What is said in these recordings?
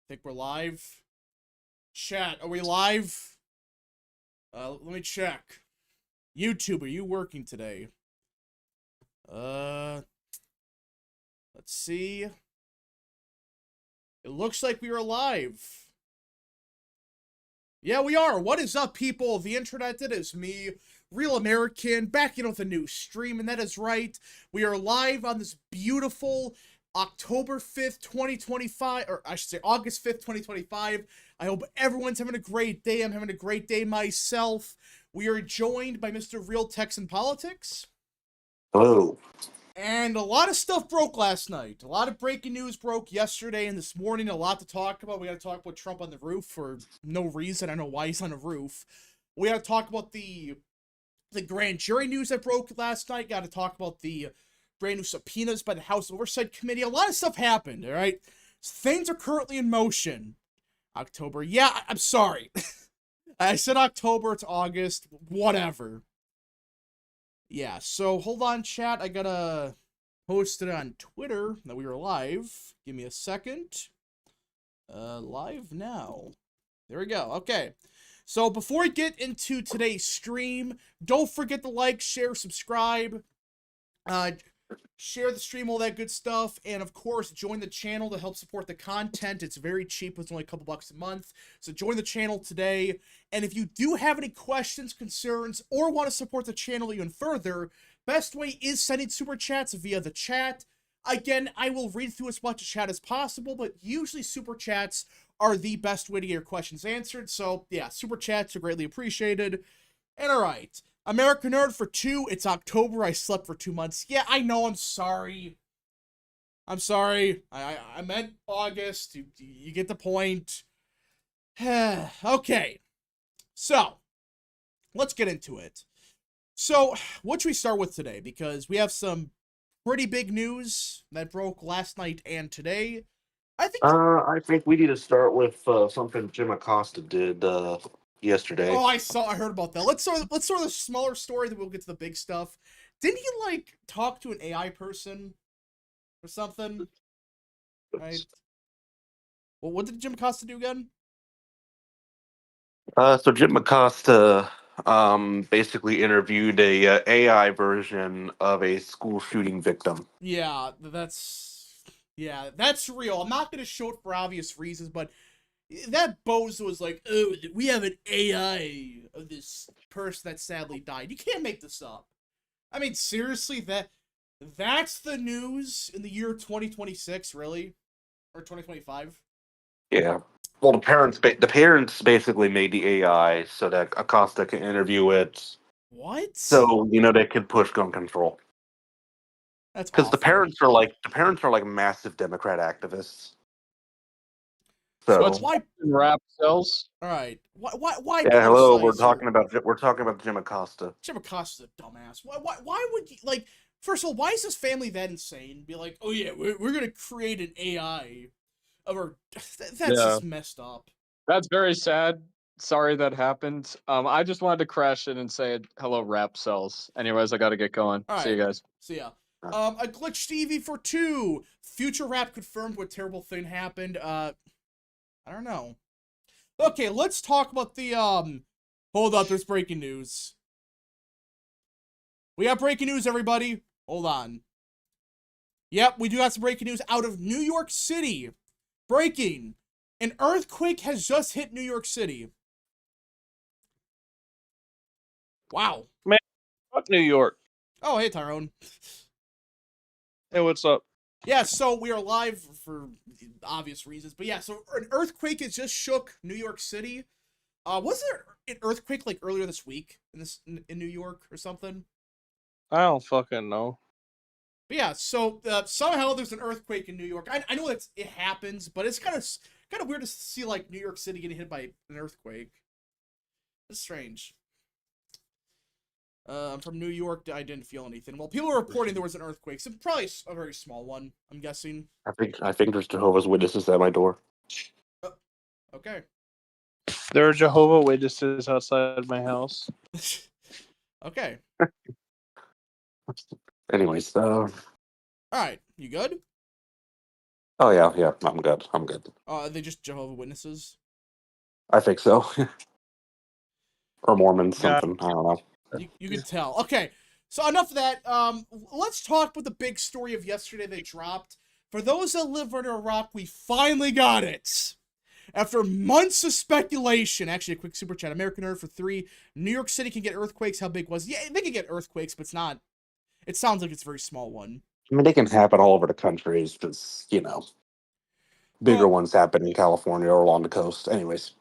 Think we're live? Chat, are we live? Let me check. YouTube, are you working today? Let's see. It looks like we are live. Yeah, we are. What is up, people of the internet? It is me, Real American, back in with a new stream, and that is right. We are live on this beautiful October 5th, 2025, or I should say August 5th, 2025. I hope everyone's having a great day. I'm having a great day myself. We are joined by Mr. Real Texan Politics. Hello. And a lot of stuff broke last night. A lot of breaking news broke yesterday and this morning. A lot to talk about. We got to talk about Trump on the roof for no reason. I don't know why he's on the roof. We got to talk about the grand jury news that broke last night. Got to talk about the brand new subpoenas by the House Oversight Committee. A lot of stuff happened, all right? Things are currently in motion. October. Yeah, I'm sorry. I said October, it's August. Whatever. Yeah, so hold on, chat. I gotta post it on Twitter that we were live. Give me a second. Live now. There we go. Okay. So before we get into today's stream, don't forget to like, share, subscribe. Share the stream, all that good stuff, and of course, join the channel to help support the content. It's very cheap. It's only a couple bucks a month. So join the channel today. And if you do have any questions, concerns, or want to support the channel even further, best way is sending super chats via the chat. Again, I will read through as much chat as possible, but usually super chats are the best way to get your questions answered. So yeah, super chats are greatly appreciated. And all right. American Nerd for 2. It's October. I slept for 2 months. Yeah, I know. I'm sorry. I'm sorry. I meant August. You get the point. Okay. So, let's get into it. So, what should we start with today? Because we have some pretty big news that broke last night and today. I think we need to start with something Jim Acosta did yesterday. Oh, I heard about that. Let's start with the smaller story, then we'll get to the big stuff. Didn't he, like, talk to an AI person or something? Right? Well, what did Jim Acosta do again? So Jim Acosta basically interviewed a AI version of a school shooting victim. Yeah, that's real. I'm not going to show it for obvious reasons, but that bozo was like, oh, we have an AI of this person that sadly died. You can't make this up. I mean, seriously, that's the news in the year 2026, really? Or 2025? Yeah. Well, the parents basically made the AI so that Acosta can interview it. What? So they could push gun control. That's because awful. the parents are like massive Democrat activists. So what's why rap cells? All right. Why yeah, hello. We're politicize talking about Jim Acosta. Jim Acosta's a dumbass. Why would you, like, first of all, why is this family that insane? Be like, oh yeah, we're gonna create an AI of our. That's just messed up. That's very sad. Sorry that happened. I just wanted to crash in and say hello, rap cells. Anyways, I gotta get going. All See you right. guys. See ya. A glitch Stevie for 2. Future rap confirmed what terrible thing happened. I don't know. Okay, let's talk about the hold up, there's breaking news. We got breaking news, everybody. Hold on. Yep, we do have some breaking news out of New York City. Breaking. An earthquake has just hit New York City. Wow. Man, fuck New York. Oh, hey, Tyrone. Hey, what's up? Yeah, so we are live for obvious reasons. But yeah, so an earthquake has just shook New York City. Was there an earthquake like earlier this week in New York or something? I don't fucking know. But yeah, so somehow there's an earthquake in New York. I know that it happens, but it's kind of weird to see like New York City getting hit by an earthquake. It's strange. I'm from New York. I didn't feel anything. Well, people are reporting there was an earthquake. So probably a very small one, I'm guessing. I think there's Jehovah's Witnesses at my door. Okay. There are Jehovah Witnesses outside my house. Okay. Anyways, All right. You good? Oh yeah, I'm good. I'm good. Are they just Jehovah's Witnesses? I think so. Or Mormons, Yeah. something. I don't know. You can tell. Okay, so enough of that. Let's talk about the big story of yesterday that dropped. For those that live under a rock, we finally got it. After months of speculation, actually a quick super chat. American Earth for 3. New York City can get earthquakes. How big was it? Yeah, they can get earthquakes, but it's not. It sounds like it's a very small one. I mean, they can happen all over the country. It's just, bigger Well, ones happen in California or along the coast. Anyways.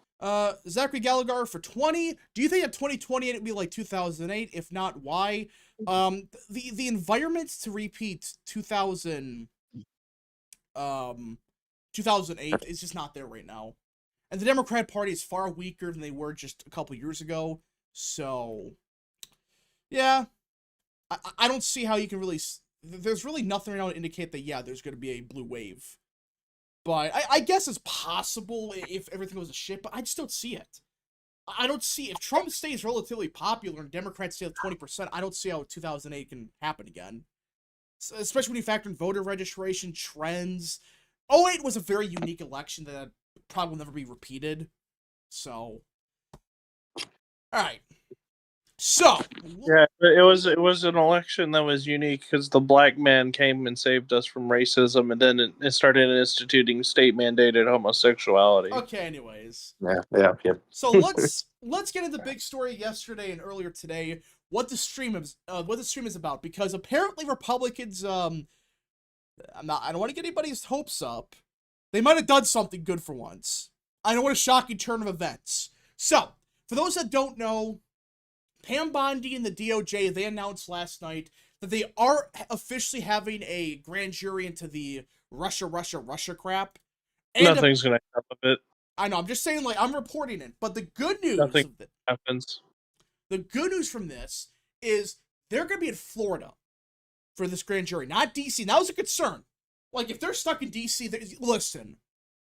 Zachary Gallagher for 20. Do you think that 2020 it'd be like 2008? If not, why? The environment to repeat 2008 is just not there right now. And the Democrat Party is far weaker than they were just a couple years ago. So, yeah. I don't see how you can really... There's really nothing right now to indicate that, yeah, there's going to be a blue wave. But I guess it's possible if everything goes to shit, but I just don't see it. I don't see... If Trump stays relatively popular and Democrats stay at 20%, I don't see how 2008 can happen again. So, especially when you factor in voter registration, trends. 2008 was a very unique election that probably will never be repeated. So... Alright. So... Yeah, it was an election that was unique because the black man came and saved us from racism, and then it started instituting state-mandated homosexuality. Okay, anyways. Yeah. So let's get into the big story yesterday and earlier today. What the stream is about, because apparently Republicans I don't want to get anybody's hopes up. They might have done something good for once. I know what a shocking turn of events. So, for those that don't know, Pam Bondi and the DOJ, they announced last night that they are officially having a grand jury into the Russia crap. And Nothing's going to happen with it. I know, I'm just saying, like, I'm reporting it. But the good news Nothing happens. The good news from this is they're going to be in Florida for this grand jury, not DC. And that was a concern. Like, if they're stuck in DC, listen,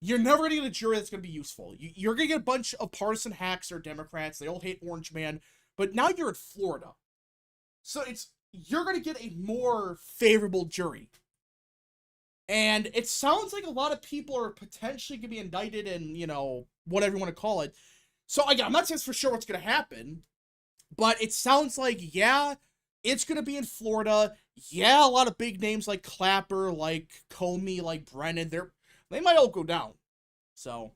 you're never going to get a jury that's going to be useful. You're going to get a bunch of partisan hacks or Democrats. They all hate Orange Man. But now you're in Florida. So you're going to get a more favorable jury. And it sounds like a lot of people are potentially going to be indicted and, whatever you want to call it. So, again, I'm not saying for sure what's going to happen. But it sounds like, yeah, it's going to be in Florida. Yeah, a lot of big names like Clapper, like Comey, like Brennan, they might all go down. So...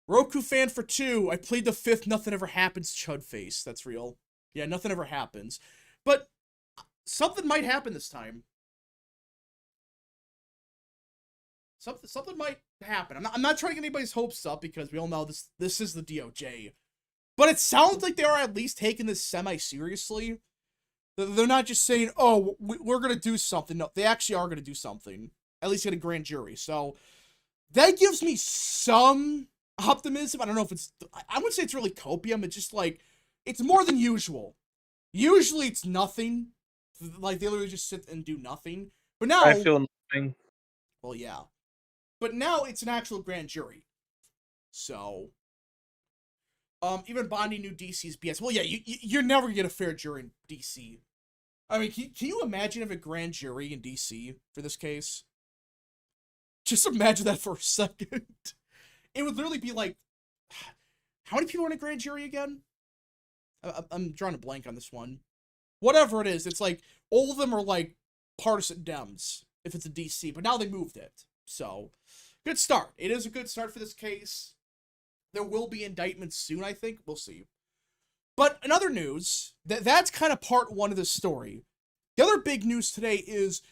Roku fan for 2. I played the 5th Nothing Ever Happens Chud face. That's real. Yeah, nothing ever happens. But something might happen this time. Something might happen. I'm not trying to get anybody's hopes up because we all know this is the DOJ. But it sounds like they are at least taking this semi-seriously. They're not just saying, oh, we're going to do something. No, they actually are going to do something. At least get a grand jury. So that gives me some... optimism. I don't know if I wouldn't say it's really copium. It's just like, it's more than usual. Usually it's nothing. Like, they literally just sit and do nothing. But now... I feel nothing. Well, yeah. But now it's an actual grand jury. So... even Bondi knew DC's BS. Well, yeah, you're never gonna get a fair jury in DC. I mean, can you imagine if a grand jury in DC for this case? Just imagine that for a second. It would literally be like, how many people are in a grand jury again? I'm drawing a blank on this one. Whatever it is, it's like, all of them are like partisan Dems, if it's a DC, but now they moved it. So, good start. It is a good start for this case. There will be indictments soon, I think. We'll see. But in other news, that's kind of part 1 of this story. The other big news today is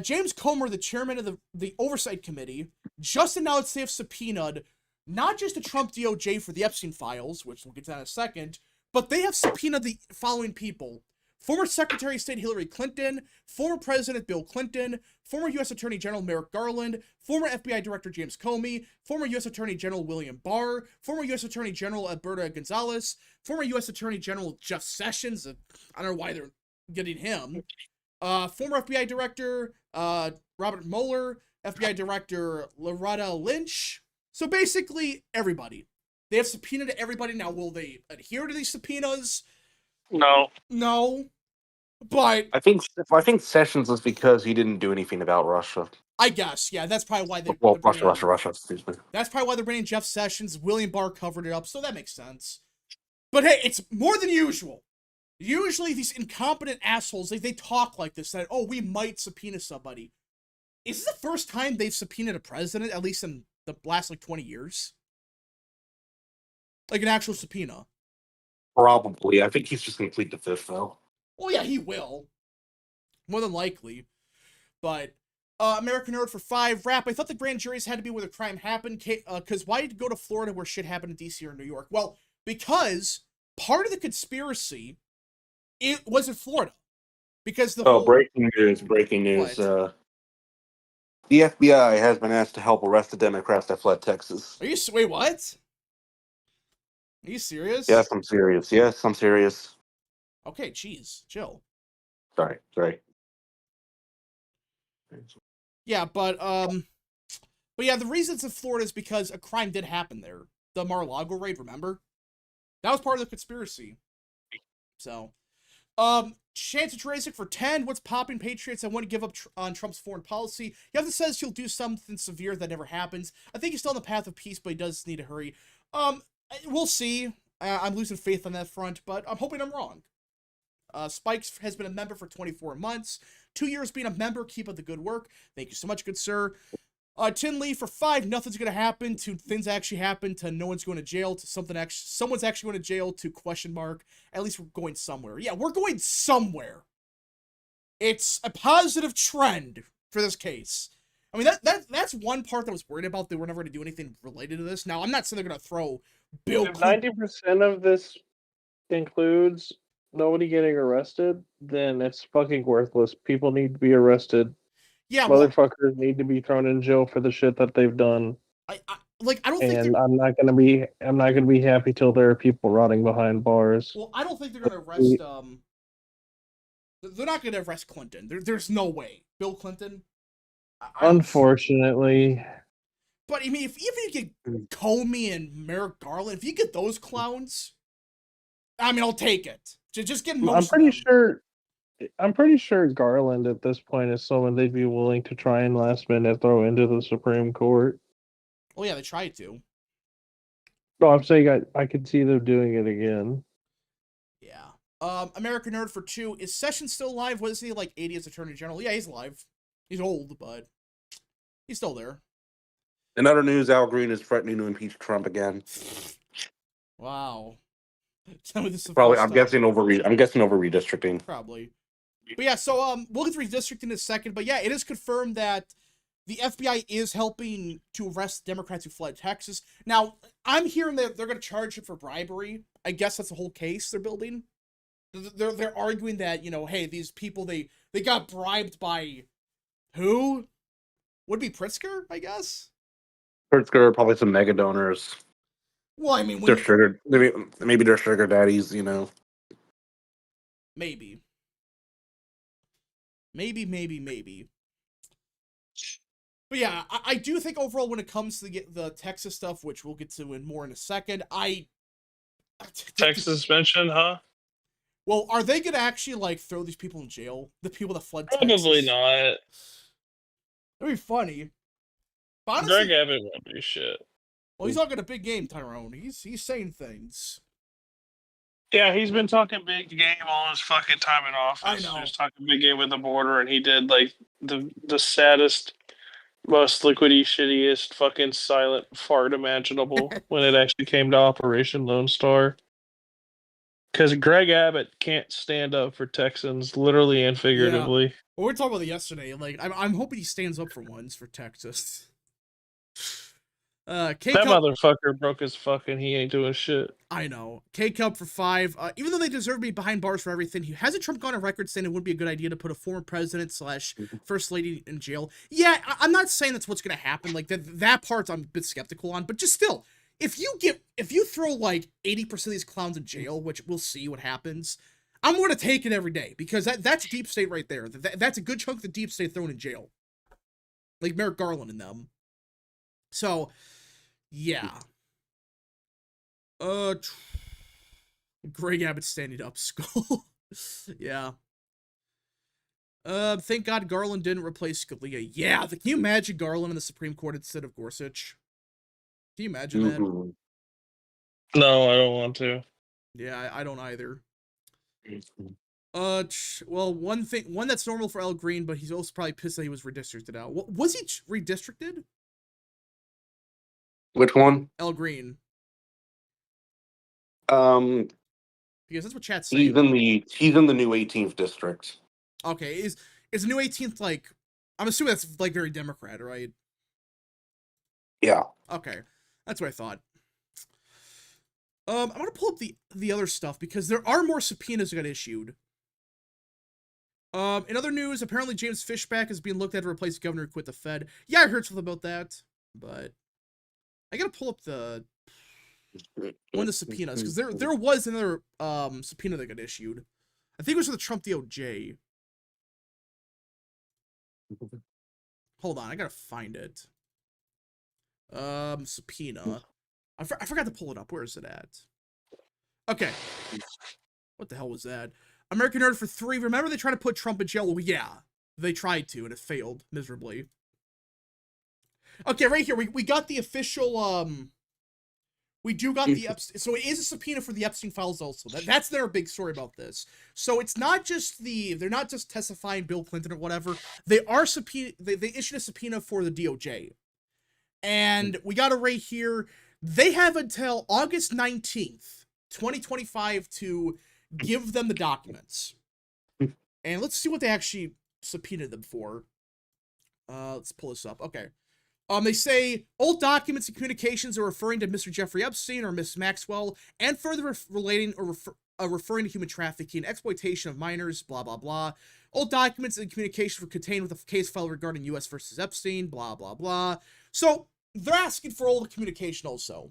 James Comer, the chairman of the Oversight Committee, just announced they have subpoenaed not just the Trump DOJ for the Epstein files, which we'll get to that in a second, but they have subpoenaed the following people. Former Secretary of State Hillary Clinton, former President Bill Clinton, former U.S. Attorney General Merrick Garland, former FBI Director James Comey, former U.S. Attorney General William Barr, former U.S. Attorney General Alberto Gonzales, former U.S. Attorney General Jeff Sessions, I don't know why they're getting him, former FBI Director Robert Mueller, FBI Director Loretta Lynch. So basically, everybody. They have subpoenaed everybody. Now, will they adhere to these subpoenas? No. But I think Sessions was because he didn't do anything about Russia. I guess, yeah, that's probably why Well, they're bringing Russia, excuse me. That's probably why they're bringing Jeff Sessions. William Barr covered it up, so that makes sense. But hey, it's more than usual. Usually these incompetent assholes, they talk like this, that, oh, we might subpoena somebody. Is this the first time they've subpoenaed a president, at least in the last, 20 years? Like an actual subpoena. Probably. I think he's just going to plead the fifth, though. Well, yeah, he will. More than likely. But, American Nerd for 5. Rap, I thought the grand juries had to be where the crime happened, because why did you go to Florida where shit happened in D.C. or New York? Well, because part of the conspiracy, it was in Florida. Because the whole... breaking news. The FBI has been asked to help arrest the Democrats that fled Texas. Wait, what? Are you serious? Yes, I'm serious. Okay, jeez, chill. Sorry. Yeah, but yeah, the reason it's in Florida is because a crime did happen there. The Mar-a-Lago raid, remember? That was part of the conspiracy. So, Chance Tracek for 10. What's popping, Patriots? I want to give up on Trump's foreign policy. He often says he'll do something severe that never happens. I think he's still on the path of peace, but he does need to hurry. We'll see. I'm losing faith on that front, but I'm hoping I'm wrong. Spikes has been a member for 24 months. 2 years being a member. Keep up the good work. Thank you so much, good sir. Tin Lee for 5. Nothing's going to happen to things actually happen to no one's going to jail to someone's actually going to jail to question mark. At least we're going somewhere. Yeah, we're going somewhere. It's a positive trend for this case. I mean, that's one part that I was worried about. They were never going to do anything related to this. Now, I'm not saying they're going to throw Bill If 90% of this includes nobody getting arrested, then it's fucking worthless. People need to be arrested. Yeah, motherfuckers need to be thrown in jail for the shit that they've done. I don't think. And I'm not gonna be happy till there are people rotting behind bars. Well, I don't think they're gonna arrest. They're not gonna arrest Clinton. There's no way. Bill Clinton. Unfortunately. But I mean, if even you get Comey and Merrick Garland, if you get those clowns, I mean, I'll take it. Just get most. I'm pretty sure Garland at this point is someone they'd be willing to try and last minute throw into the Supreme Court. Oh yeah, they tried to. No, I'm saying I could see them doing it again. Yeah. American Nerd for 2. Is Sessions still alive? What is he, like 80 as Attorney General? Yeah, he's alive. He's old, but he's still there. In other news, Al Green is threatening to impeach Trump again. Wow. Tell me this is probably. I'm guessing over redistricting. Probably. But yeah, so we'll get to redistricting in a second. But yeah, it is confirmed that the FBI is helping to arrest Democrats who fled Texas. Now, I'm hearing that they're going to charge him for bribery. I guess that's the whole case they're building. They're arguing that, hey, these people, they got bribed by who? Would it be Pritzker, I guess? Pritzker, probably some mega donors. Well, I mean, maybe they're sugar daddies, Maybe. But yeah, I do think overall when it comes to the Texas stuff, which we'll get to more in a second, Texas suspension, huh? Well, are they going to actually, throw these people in jail? The people that fled Texas? Probably not. That'd be funny. But honestly, Greg Abbott won't do shit. Well, he's talking a big game, Tyrone. He's saying things. Yeah, he's been talking big game all his fucking time in office. I know. He was talking big game with the border, and he did, the saddest, most liquidy, shittiest fucking silent fart imaginable when it actually came to Operation Lone Star. Because Greg Abbott can't stand up for Texans, literally and figuratively. Yeah. Well, we were talking about it yesterday. I'm hoping he stands up for once for Texas. That motherfucker broke his fucking. He ain't doing shit. I know. K-Cup for 5. Even though they deserve to be behind bars for everything, hasn't Trump gone on record saying it would be a good idea to put a former president / first lady in jail? Yeah, I'm not saying that's what's going to happen. That part I'm a bit skeptical on, but just still, if you throw 80% of these clowns in jail, which we'll see what happens, I'm going to take it every day because that's deep state right there. That's a good chunk of the deep state thrown in jail. Like Merrick Garland and them. So, yeah. Greg Abbott standing up skull. Yeah. Thank God Garland didn't replace Scalia. Yeah, can you imagine Garland in the Supreme Court instead of Gorsuch? Can you imagine that? Mhm. No, I don't want to. Yeah, I don't either. Mhm. Well, one that's normal for Al Green, but he's also probably pissed that he was redistricted out. Was he redistricted? Which one? Al Green, Um, because that's what chat's he's saying. in the new 18th district. Okay, is the new 18th like? I'm assuming that's like very Democrat, right? Yeah. Okay, that's what I thought. I'm gonna pull up the other stuff because there are more subpoenas that got issued. In other news, apparently James Fishback is being looked at to replace the governor who quit the Fed. Yeah, I heard something about that, but I gotta pull up one of the subpoenas because there was another subpoena that got issued. I think it was for the Trump DOJ. Hold on, I gotta find it. Subpoena. I forgot to pull it up. Where is it at? Okay. What the hell was that? American Nerd for 3. Remember they tried to put Trump in jail? Well, yeah. They tried to, and it failed miserably. Okay, right here. We got the official, we do got the Epstein. So it is a subpoena for the Epstein files also. That's their big story about this. So it's not just they're not just testifying Bill Clinton or whatever. They are they issued a subpoena for the DOJ. And we got it right here. They have until August 19th, 2025 to give them the documents. And let's see what they actually subpoenaed them for. Let's pull this up. Okay. They say old documents and communications are referring to Mr. Jeffrey Epstein or Miss Maxwell and further relating or referring to human trafficking, exploitation of minors, blah, blah, blah. Old documents and communications were contained with a case file regarding U.S. versus Epstein, blah, blah, blah. So they're asking for all the communication also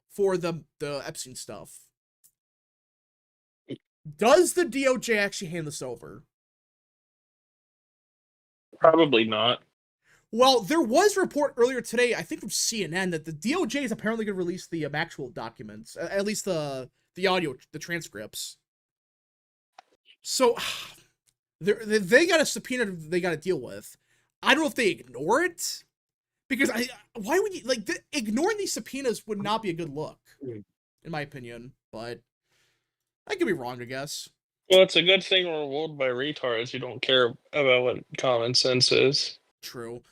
for the Epstein stuff. Does the DOJ actually hand this over? Probably not. Well, there was a report earlier today, I think from CNN, that the DOJ is apparently going to release the actual documents, at least the audio, the transcripts. So they got a subpoena they got to deal with. I don't know if they ignore it, because why would you ignoring these subpoenas would not be a good look, in my opinion. But I could be wrong, I guess. Well, it's a good thing we're ruled by retards who don't care about what common sense is. True.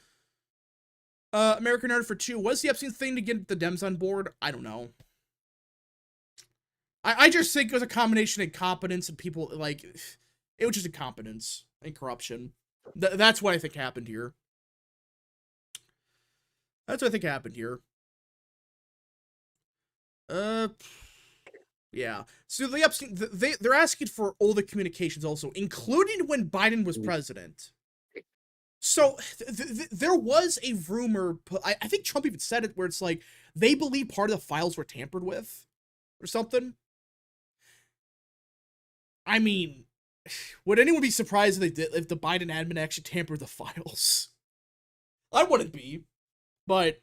American Nerd for 2. Was the Epstein thing to get the Dems on board? I don't know. I just think it was a combination of incompetence and people, it was just incompetence and corruption. That's what I think happened here. That's what I think happened here. Yeah. So the Epstein, they're asking for all the communications also, including when Biden was president. So there was a rumor, I think Trump even said it, where it's like they believe part of the files were tampered with or something. I mean, would anyone be surprised if the Biden admin actually tampered the files? I wouldn't be, but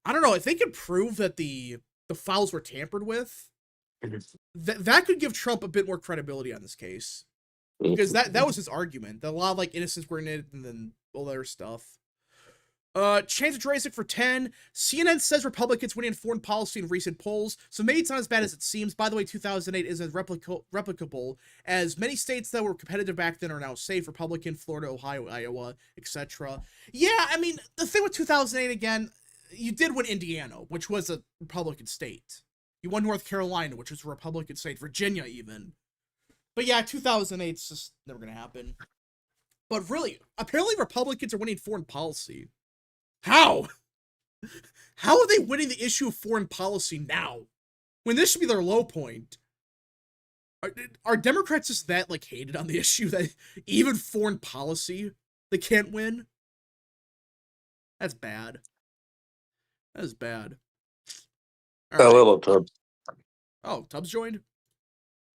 I don't know. If they could prove that the files were tampered with, that could give Trump a bit more credibility on this case. Because that was his argument. That a lot of innocents were in it and then all that other stuff. Chance of Jurassic for 10. CNN says Republicans winning foreign policy in recent polls. So maybe it's not as bad as it seems. By the way, 2008 is as replicable as many states that were competitive back then are now safe. Republican, Florida, Ohio, Iowa, etc. Yeah, I mean, the thing with 2008 again, you did win Indiana, which was a Republican state. You won North Carolina, which was a Republican state. Virginia, even. But yeah, 2008 is just never going to happen. But really, apparently Republicans are winning foreign policy. How? How are they winning the issue of foreign policy now? When this should be their low point. Are Democrats just that, hated on the issue that even foreign policy they can't win? That's bad. That is bad. All right. Hello, Tubbs. Oh, Tubbs joined?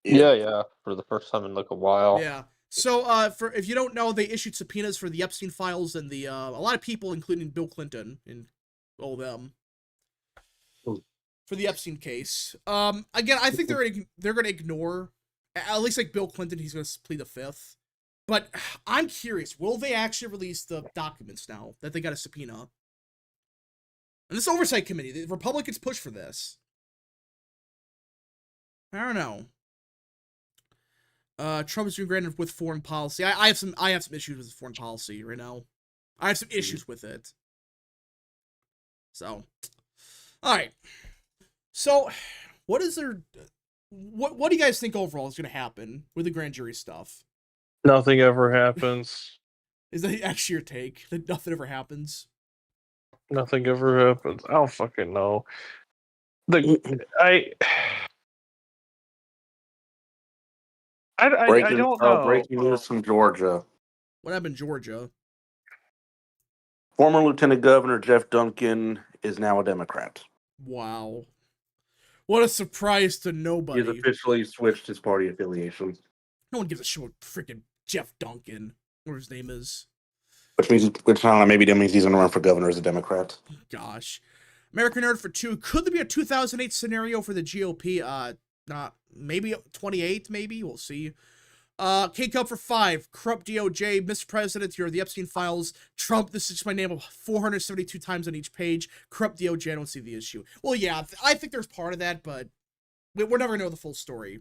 Yeah, for the first time in a while. Yeah. So, if you don't know, they issued subpoenas for the Epstein files and a lot of people, including Bill Clinton and all of them, for the Epstein case. Again, I think they're gonna ignore, at least Bill Clinton. He's gonna plead the fifth. But I'm curious, will they actually release the documents now that they got a subpoena? And this Oversight Committee, the Republicans push for this. I don't know. Trump is doing great with foreign policy. I have some issues with foreign policy right now. I have some issues with it. So, all right. So, what is there? What do you guys think overall is going to happen with the grand jury stuff? Nothing ever happens. Is that actually your take? That nothing ever happens? Nothing ever happens. I don't fucking know. I Breaking, don't know. breaking news from Georgia. What happened in Georgia? Former Lieutenant Governor Jeff Duncan is now a Democrat. Wow. What a surprise to nobody. He's officially switched his party affiliation. No one gives a shit about freaking Jeff Duncan, whatever his name is. Which I don't know, maybe that means he's going to run for governor as a Democrat. Gosh. American Nerd for 2. Could there be a 2008 scenario for the GOP? Not. Maybe 28, maybe? We'll see. K-Cup for 5. Corrupt DOJ. Mr. President, you're the Epstein files. Trump, this is just my name 472 times on each page. Corrupt DOJ, I don't see the issue. Well, yeah, I think there's part of that, but we're never going to know the full story.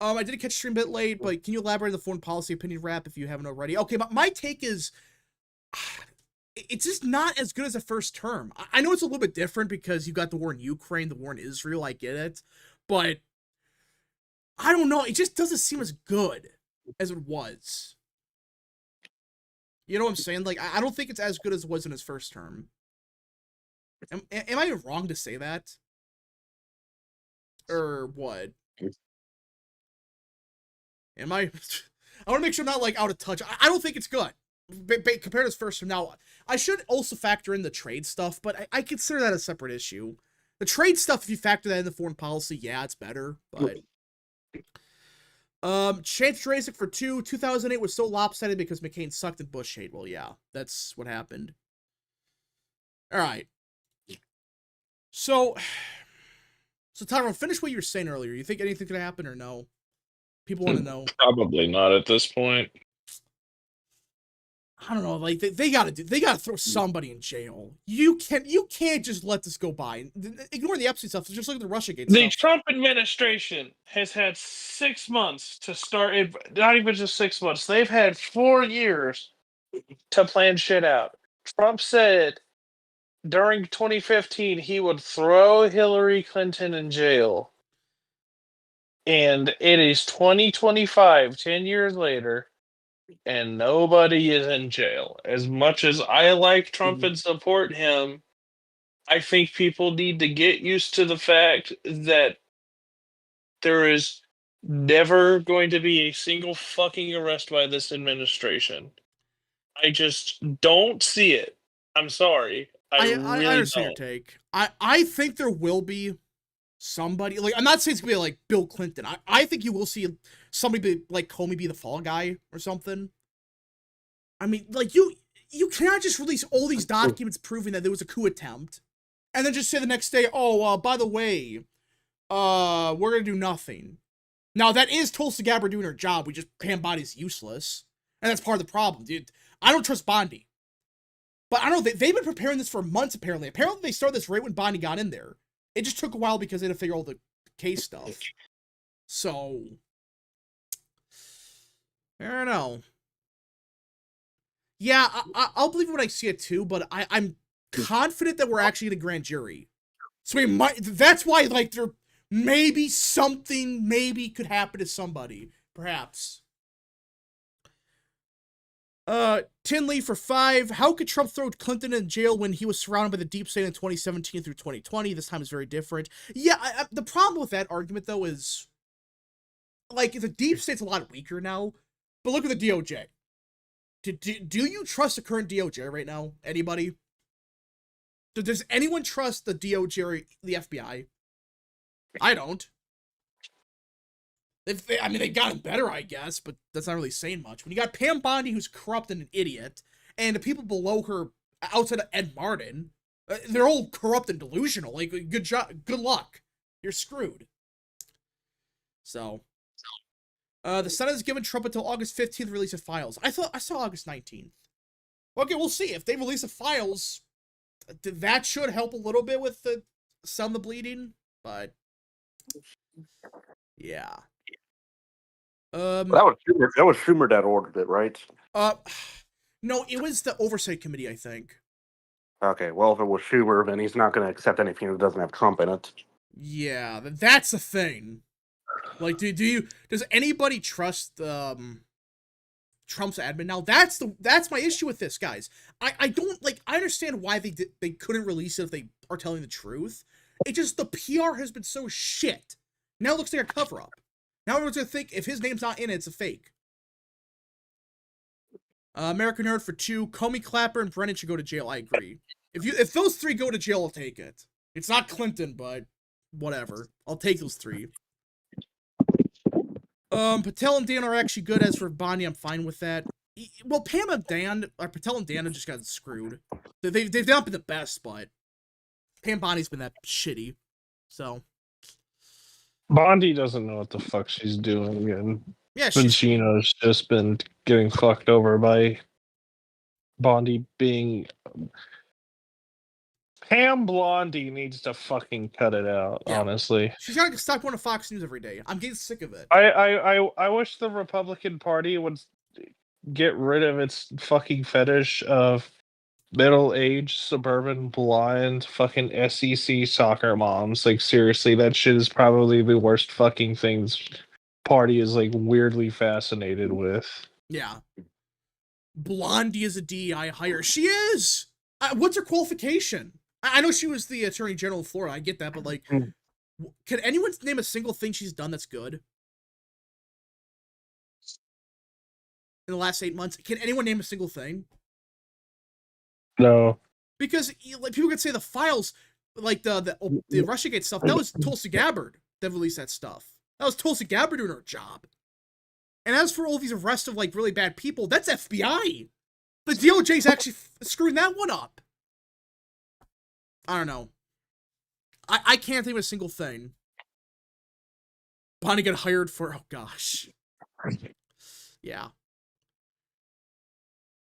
I did catch stream a bit late, but can you elaborate on the foreign policy opinion wrap if you haven't already? Okay, my take is, it's just not as good as the first term. I know it's a little bit different because you got the war in Ukraine, the war in Israel, I get it. But, I don't know, it just doesn't seem as good as it was. You know what I'm saying? Like, I don't think it's as good as it was in his first term. Am I wrong to say that? Or what? Am I? I want to make sure I'm not, like, out of touch. I don't think it's good. Compared to his first term. Now, I should also factor in the trade stuff, but I consider that a separate issue. The trade stuff, if you factor that in the foreign policy, yeah, it's better, but... Chance Jurassic for 2. 2008 was so lopsided because McCain sucked and Bush hate. Well, yeah, that's what happened. Alright. So, Tyrone, finish what you were saying earlier. You think anything could happen or no? People want to know. Probably not at this point. I don't know, like they gotta throw somebody in jail. You can't just let this go by. Ignore the Epstein stuff. Just look at the Russiagate stuff. The Trump administration has had 6 months to start it. Not even just 6 months. They've had 4 years to plan shit out. Trump said during 2015 he would throw Hillary Clinton in jail. And it is 2025, 10 years later, and nobody is in jail. As much as I like Trump and support him, I think people need to get used to the fact that there is never going to be a single fucking arrest by this administration. I just don't see it. I'm sorry. I really understand don't. your take. I think there will be somebody, like, I'm not saying it's gonna be like Bill Clinton. I think you will see somebody be, like Comey be the fall guy or something. I mean, like, you cannot just release all these documents proving that there was a coup attempt and then just say the next day, oh, by the way, we're gonna do nothing. Now, that is Tulsi Gabbard doing her job. We just, Pam Body's useless. And that's part of the problem, dude. I don't trust Bondi. But I don't know, they've been preparing this for months, apparently. Apparently, they started this right when Bondi got in there. It just took a while because they had to figure all the case stuff. So, I don't know. Yeah, I'll believe it when I see it too, but I'm confident that we're actually in a grand jury. So we might, that's why, like, there maybe something could happen to somebody, perhaps. Tinley for 5. How could Trump throw Clinton in jail when he was surrounded by the deep state in 2017 through 2020? This time is very different. Yeah, the problem with that argument, though, is, like, the deep state's a lot weaker now, but look at the DOJ. Do you trust the current DOJ right now? Anybody? Does anyone trust the DOJ or the FBI? I don't. I mean, they got him better, I guess, but that's not really saying much. When you got Pam Bondi, who's corrupt and an idiot, and the people below her, outside of Ed Martin, they're all corrupt and delusional. Like, good job, good luck. You're screwed. So, The Senate has given Trump until August 15th to release the files. I saw August 19th. Okay, we'll see. If they release the files, that should help a little bit with the bleeding, but yeah. That was Schumer that ordered it, right? No, it was the Oversight Committee, I think. Okay, well, if it was Schumer, then he's not going to accept anything that doesn't have Trump in it. Yeah, that's the thing. Like, does anybody trust Trump's admin now? That's my issue with this, guys. I don't like. I understand why they couldn't release it if they are telling the truth. It just the PR has been so shit. Now it looks like a cover up. Now everyone's gonna think if his name's not in it, it's a fake. American Nerd for 2. Comey, Clapper, and Brennan should go to jail. I agree. If those 3 go to jail, I'll take it. It's not Clinton, but whatever. I'll take those 3. Patel and Dan are actually good. As for Bonnie, I'm fine with that. Well, Pam and Dan, or Patel and Dan have just gotten screwed. They've not been the best, but Pam Bonnie's been that shitty. So Bondi doesn't know what the fuck she's doing, and yeah, Bongino's just been getting fucked over by Bondi being. Pam Blondie needs to fucking cut it out, Yeah. honestly. She's gotta stop going to Fox News every day. I'm getting sick of it. I wish the Republican Party would get rid of its fucking fetish of middle-aged, suburban, blind, fucking SEC soccer moms. Like, seriously, that shit is probably the worst fucking things party is, like, weirdly fascinated with. Yeah. Blondie is a DEI hire. She is! What's her qualification? I know she was the Attorney General of Florida. I get that, but, like, can anyone name a single thing she's done that's good? In the last 8 months? Can anyone name a single thing? No. Because, like, people could say the files, like, the Russiagate stuff, that was Tulsi Gabbard that released that stuff. That was Tulsi Gabbard doing her job. And as for all these arrests of, like, really bad people, that's FBI. The DOJ's actually screwing that one up. I don't know. I can't think of a single thing. Bonnie got hired for, oh gosh. Yeah.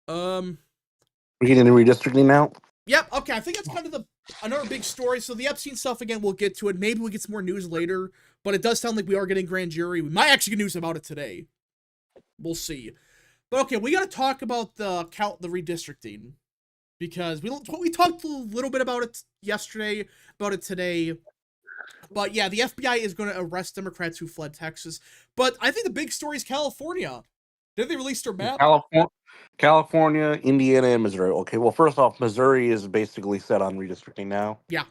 We're getting into redistricting now? Yep, okay, I think that's kind of another big story. So the Epstein stuff, again, we'll get to it. Maybe we'll get some more news later, but it does sound like we are getting grand jury. We might actually get news about it today. We'll see. But okay, we got to talk about the redistricting, because we talked a little bit about it yesterday, about it today. But yeah, the FBI is going to arrest Democrats who fled Texas. But I think the big story is California. Did they release their map? California, Indiana, and Missouri. Okay, well, first off, Missouri is basically set on redistricting now. Yeah.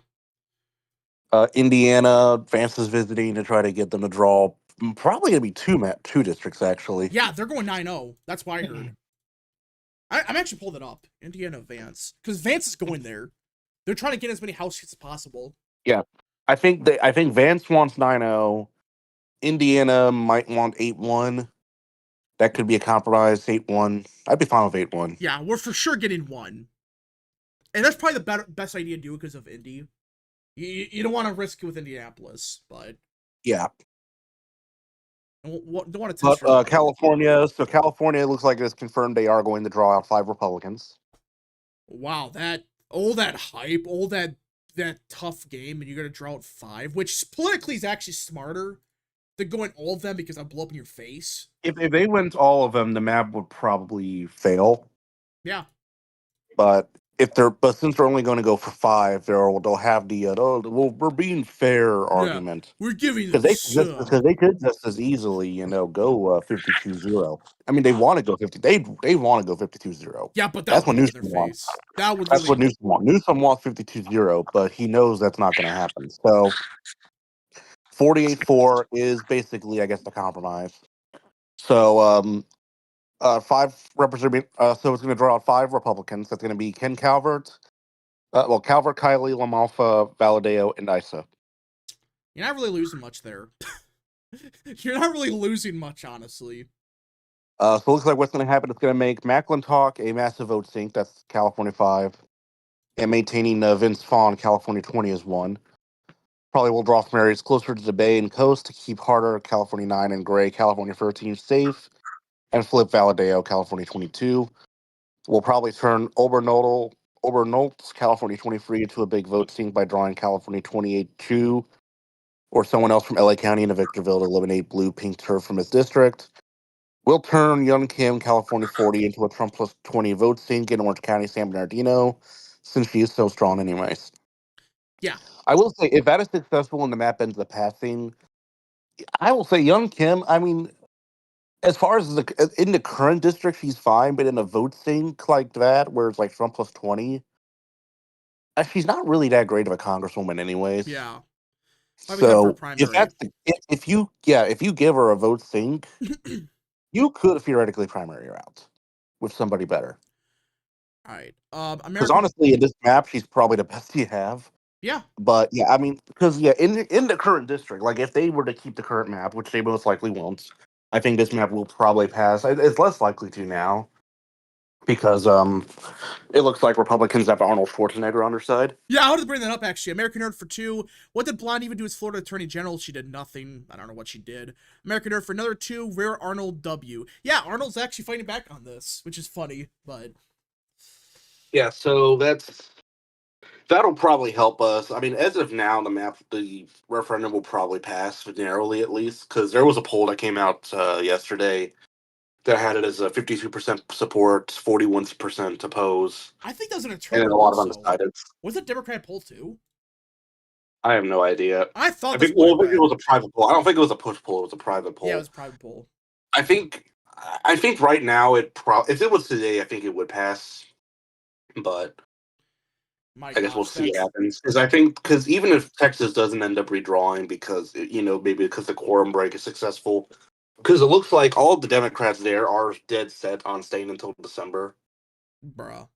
Indiana, Vance is visiting to try to get them to draw. Probably going to be two districts, actually. Yeah, they're going 9-0. That's what I heard. I'm actually pulling it up. Indiana, Vance. Because Vance is going there. They're trying to get as many house seats as possible. Yeah. I think Vance wants 9-0. Indiana might want 8-1. That could be a compromise, 8-1. I'd be fine with 8-1. Yeah, we're for sure getting 1. And that's probably the best idea to do because of Indy. You don't want to risk it with Indianapolis, but... Yeah. Don't want to test But California looks like it's confirmed they are going to draw out 5 Republicans. Wow, all that hype, all that tough game, and you're going to draw out 5, which politically is actually smarter than going all of them because I'll blow up in your face. If they went all of them, the map would probably fail. Yeah. But since they're only going to go for 5, they'll have the we're being fair argument. We're giving because they could just as easily go 52-0. I mean, they want to go 50. They want to go 52-0. Yeah, but that's what Newsom wants. That's what Newsom wants. Newsom wants 52-0, but he knows that's not going to happen. So 48-4 is basically, I guess, the compromise. So 5 representative. So it's going to draw out 5 Republicans. That's going to be Ken Calvert, Calvert, Kiley, LaMalfa, Valadeo, and Issa. You're not really losing much there. You're not really losing much, honestly. So it looks like what's going to happen is going to make McClintock a massive vote sink. That's California 5, and maintaining Vince Vaughn, California 20, is 1. probably will draw from areas closer to the Bay and coast to keep Harder, California 9, and Gray, California 13 safe, and flip Valadeo, California 22. We'll probably turn Obernoltz, California 23, into a big vote sink by drawing California 28-2, or someone else from LA County into Victorville to eliminate blue pink turf from his district. We'll turn Young Kim, California 40, into a Trump plus 20 vote sink in Orange County, San Bernardino, since she is so strong anyways. Yeah. I will say, if that is successful and the map ends up passing, I will say Young Kim, I mean, as far as in the current district, she's fine, but in a vote sink like that, where it's like Trump plus 20, she's not really that great of a congresswoman anyways. Yeah. Might be time for a So if primary. that's if you give her a vote sink, you could theoretically primary her out with somebody better. All right. Because American. honestly, in this map, she's probably the best you have. Yeah. But yeah, I mean, because in the current district, like if they were to keep the current map, which they most likely won't, I think this map will probably pass. It's less likely to now because it looks like Republicans have Arnold Schwarzenegger on their side. Yeah, I wanted to bring that up actually. American Nerd for 2. What did Blonde even do as Florida Attorney General? She did nothing. I don't know what she did. American Nerd for another 2. Rare Arnold W. Yeah, Arnold's actually fighting back on this, which is funny, but Yeah, so that'll probably help us. I mean, as of now, the referendum will probably pass narrowly at least, because there was a poll that came out yesterday that had it as a 52% support, 41% oppose, I think that was an and internal then a lot of also. undecided. Was it Democrat poll too? I have no idea. I thought I this think might well, have I think it been. was a private poll. I don't think it was a push poll. It was a private poll. Yeah, it was a private poll. I think right now if it was today, I think it would pass, but My I guess we'll gosh, see what that's happens. Because even if Texas doesn't end up redrawing because maybe because the quorum break is successful, because it looks like all the Democrats there are dead set on staying until December. bruh.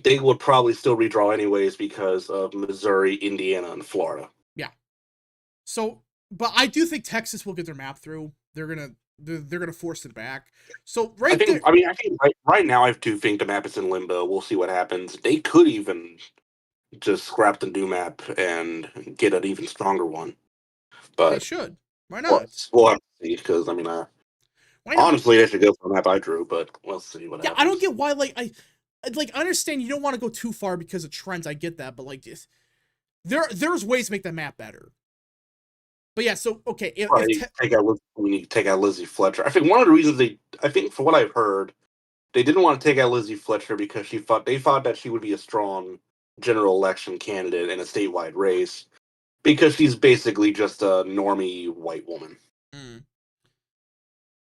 They would probably still redraw anyways because of Missouri, Indiana, and Florida. Yeah. So, but I do think Texas will get their map through. They're gonna force it back. So I think there. right now I do think the map is in limbo. We'll see what happens. They could even just scrap the new map and get an even stronger one. They But should. Why not? we'll have to see because Why not? honestly, they should go for the map I drew, but we'll see what Yeah, happens. I don't get why. I understand you don't want to go too far because of trends. I get that, but there's ways to make that map better. But yeah, so okay, we need to take out Lizzie Fletcher. I think one of the reasons from what I've heard, they didn't want to take out Lizzie Fletcher because they thought that she would be a strong general election candidate in a statewide race because she's basically just a normie white woman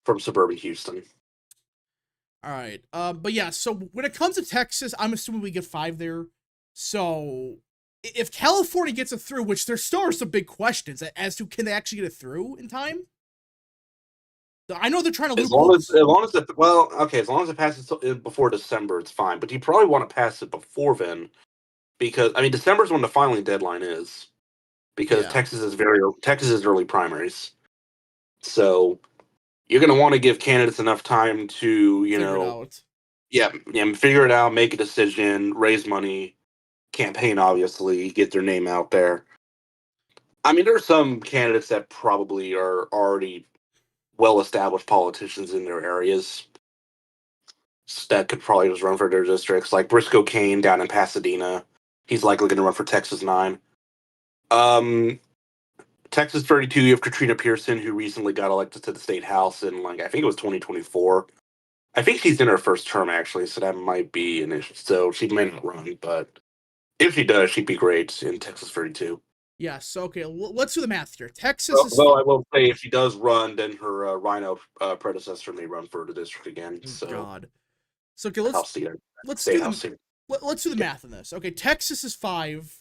from suburban Houston. All right, but yeah, so when it comes to Texas, I'm assuming we get 5 there. So if California gets it through, which there still are some big questions as to can they actually get it through in time. I know they're trying to as long as it passes before December, it's fine. But you probably want to pass it before then, because I mean December is when the filing deadline is, because Yeah. Texas is early primaries, so you're going to want to give candidates enough time to figure it out. Figure it out, make a decision, raise money, campaign, obviously, get their name out there. I mean, there are some candidates that probably are already well-established politicians in their areas that could probably just run for their districts, like Briscoe Kane down in Pasadena. He's likely going to run for Texas 9. Texas 32, you have Katrina Pearson, who recently got elected to the state house in, I think it was 2024. I think she's in her first term, actually, so that might be an issue. So she may not run, but if she does, she'd be great in Texas 32. Yeah, so okay, let's do the math here. Texas is... Though I will say, if she does run, then her Rhino predecessor may run for the district again. So God. So okay, let's do the math on this. Okay, Texas is 5.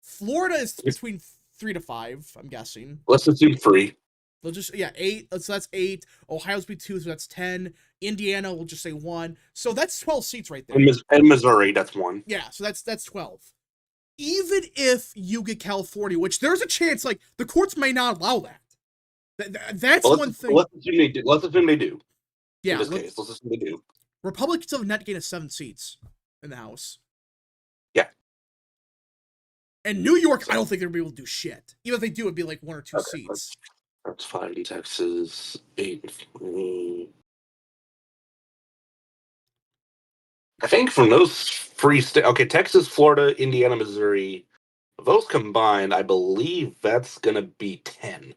Florida is between 3 to 5, I'm guessing. Let's assume 3. They'll just 8. So that's 8. Ohio's be 2, so that's 10. Indiana, we'll just say 1. So that's 12 seats right there. And Missouri, that's 1. Yeah, so that's 12. Even if you get California, which there's a chance, the courts may not allow that. That's one thing. Let's assume they do. Yeah, in this case, let's assume they do. Republicans have a net gain of 7 seats in the House. Yeah. And New York, I don't think they're gonna be able to do shit. Even if they do, it'd be like 1 or 2 Okay, seats. that's 5 in Texas, 8 I think from those free states, okay, Texas, Florida, Indiana, Missouri, those combined, I believe that's gonna be 10.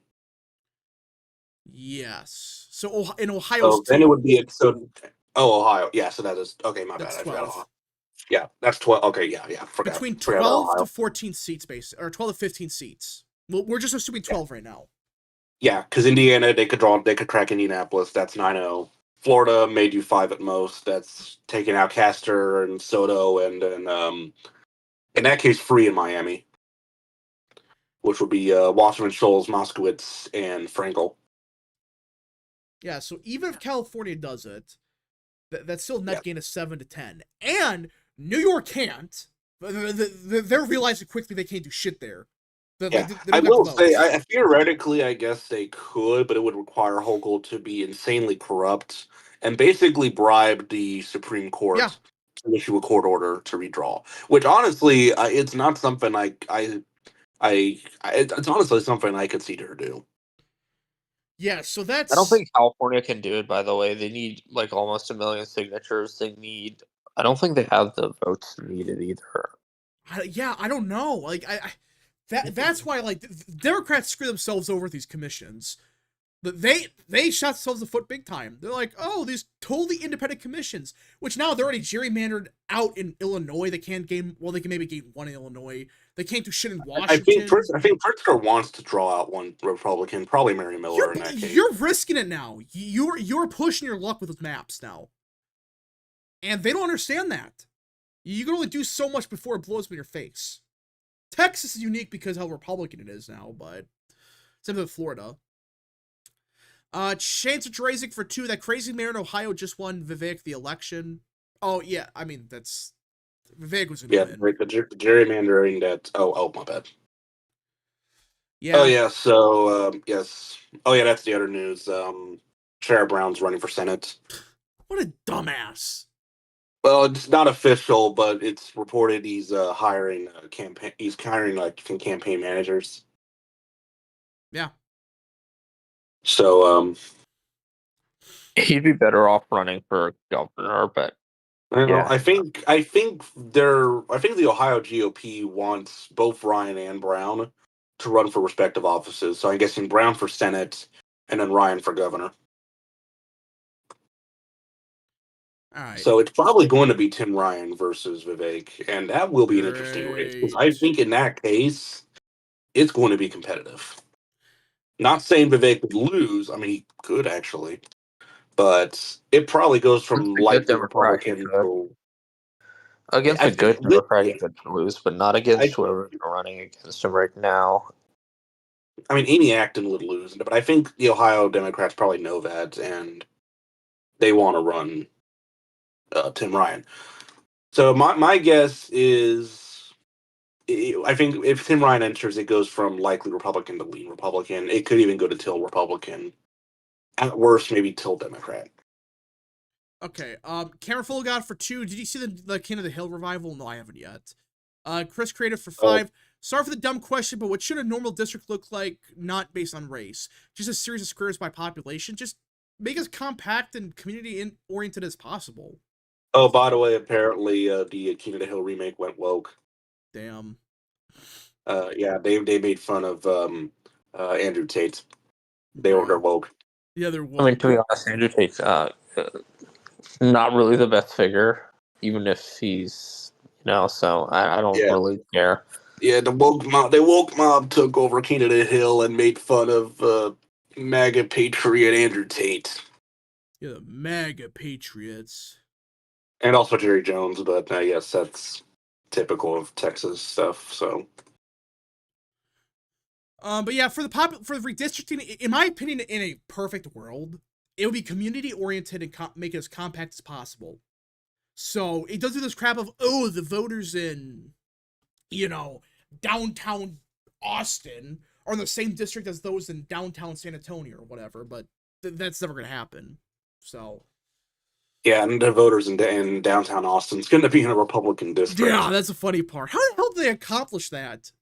Yes. So in Ohio's So then it 2. would be Ohio. Yeah, so that is okay. My That's bad. I forgot 12. Ohio. Yeah, that's 12. Okay, yeah. Between Forgot about 12 Ohio. to 14 seats, or 12 to 15 seats. Well, we're just assuming 12 right now. Yeah, because Indiana, they could crack Indianapolis. That's 9-0. Florida may do 5 at most. That's taking out Castor and Soto and in that case, free in Miami, which would be Wasserman, Scholes, Moskowitz, and Frankel. Yeah, so even if California does it, that's still net Yeah. gain of 7 to 10. And New York can't. They're realizing quickly they can't do shit there. Yeah, They I don't got will the say, votes. theoretically, I guess they could, but it would require Hochul to be insanely corrupt and basically bribe the Supreme Yeah. Court to issue a court order to redraw. Which, honestly, it's not something it's honestly something I could see her do. Yeah, so I don't that's... think California can do it, by the way. They need like almost 1 million signatures. I don't think they have the votes needed either. Yeah, I don't know. Like, that's why, like, Democrats screw themselves over with these commissions. They shot themselves in the foot big time. They're like, oh, these totally independent commissions, which now they're already gerrymandered out in Illinois. They can't gain, well, they can maybe gain 1 in Illinois. They can't do shit in Washington. I think Pritzker wants to draw out one Republican, probably Mary Miller in that case. You're risking it now. You're pushing your luck with those maps now. And they don't understand that. You can only do so much before it blows up in your face. Texas is unique because how Republican it is now, but same with Florida. Chance of Jurassic for 2. That crazy mayor in Ohio just won Vivek the election. Oh, yeah. I mean, that's... Vivek was going to win. The gerrymandering that... Oh, my bad. Yeah. Oh, yeah, so, yes. Oh, yeah, that's the other news. Sherrod Brown's running for Senate. What a dumbass. Well, it's not official, but it's reported he's hiring campaign. He's hiring campaign managers. Yeah. So He'd be better off running for governor, but yeah. I think the Ohio GOP wants both Ryan and Brown to run for respective offices. So I'm guessing Brown for Senate and then Ryan for governor. All right. So it's probably going to be Tim Ryan versus Vivek, and that will be an interesting race. Because I think in that case, it's going to be competitive. Not saying Vivek would lose. I mean, he could actually, but it probably goes from likely Republican to against a good Democrat he could lose, but not against whoever's running against him right now. I mean, Amy Acton would lose, but I think the Ohio Democrats probably know that, and they want to run Tim Ryan. So my guess is, I think if Tim Ryan enters, it goes from likely Republican to lean Republican. It could even go to till Republican. At worst, maybe till Democrat. Okay. Cameron Full God for 2. Did you see the King of the Hill revival? No, I haven't yet. Chris Creative for 5. Sorry for the dumb question, but what should a normal district look like, not based on race? Just a series of squares by population? Just make as compact and community-oriented as possible. Oh, by the way, apparently the King of the Hill remake went woke. Damn. Yeah, they made fun of Andrew Tate. They're woke. Yeah, they're woke. I mean, to be honest, Andrew Tate's not really the best figure, even if he's, so I don't really care. Yeah, the woke mob took over King of the Hill and made fun of MAGA patriot Andrew Tate. Yeah, the MAGA patriots. And also Jerry Jones, but yes, that's typical of Texas stuff. So, but yeah, for the redistricting, in my opinion, in a perfect world, it would be community oriented and make it as compact as possible. So it doesn't do this crap of the voters in, downtown Austin are in the same district as those in downtown San Antonio or whatever. But that's never gonna happen. So. Yeah, and the voters in downtown Austin's going to be in a Republican district. Yeah, that's a funny part. How the hell did they accomplish that?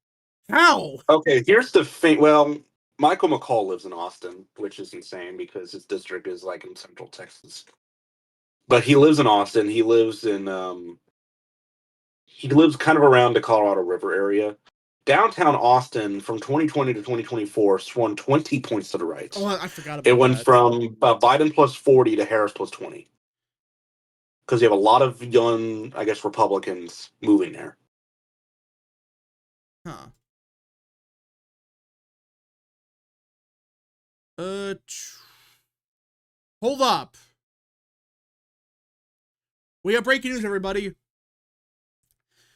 How? Okay, here's the thing. Well, Michael McCall lives in Austin, which is insane because his district is like in Central Texas. But he lives in Austin. He lives kind of around the Colorado River area. Downtown Austin from 2020 to 2024 swung 20 points to the right. Oh, I forgot about It went that. from Biden plus 40 to Harris plus 20. Because you have a lot of young, I guess, Republicans moving there. Huh. Hold up. We have breaking news, everybody.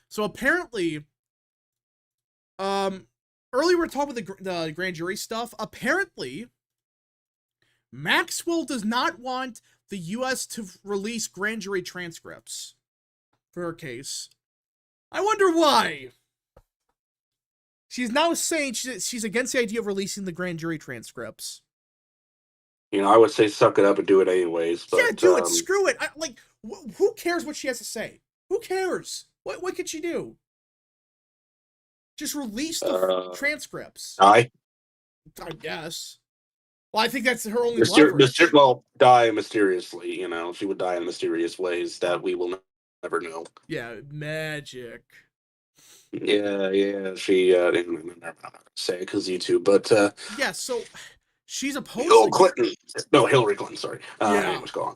So apparently, earlier we were talking about the grand jury stuff. Apparently, Maxwell does not want the U.S. to release grand jury transcripts for her case. I wonder why. She's now saying she's against the idea of releasing the grand jury transcripts. You know, I would say suck it up and do it anyways. But, yeah, do it. Screw it. Who cares what she has to say? Who cares? What could she do? Just release the transcripts. I guess. Well, I think that's her only leverage. Die mysteriously. You know, she would die in mysterious ways that we will never know. Yeah, magic. Yeah. She I'm not gonna say because YouTube, but yeah. So she's opposed. Bill Clinton. No, Hillary Clinton. Sorry. Yeah. Anyways, go on.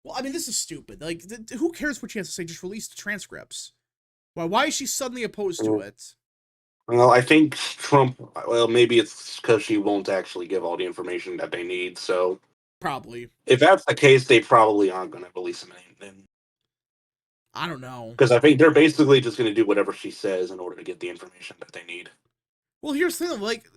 Well, I mean, this is stupid. Like, who cares what she has to say? Just release the transcripts. Why is she suddenly opposed to it? Well, I think Trump. Well, maybe it's because she won't actually give all the information that they need. So probably, if that's the case, they probably aren't going to release them. I don't know, because I think they're basically just going to do whatever she says in order to get the information that they need. Well, here's the thing: like,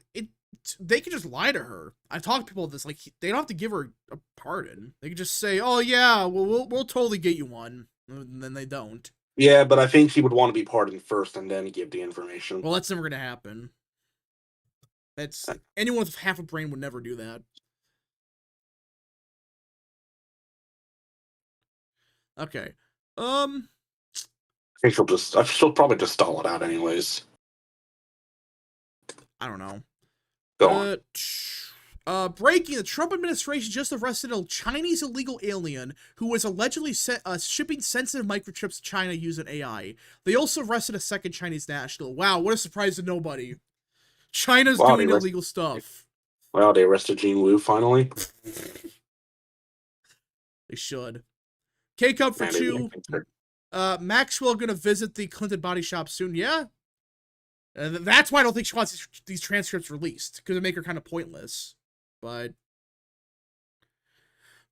they could just lie to her. I've talked to people about this. Like, they don't have to give her a pardon. They could just say, "Oh yeah, well, we'll totally get you one," and then they don't. Yeah, but I think she would want to be pardoned first and then give the information. Well, that's never going to happen. That's anyone with half a brain would never do that. Okay. I think she'll probably just stall it out anyways. I don't know. Go on. Breaking, the Trump administration just arrested a Chinese illegal alien who was allegedly shipping sensitive microchips to China using AI. They also arrested a second Chinese national. Wow, what a surprise to nobody. China's doing illegal stuff. Wow, they arrested Jean Wu finally. They should. K-Cup for 2. Maxwell gonna visit the Clinton body shop soon. Yeah. That's why I don't think she wants these transcripts released, because it make her kind of pointless. But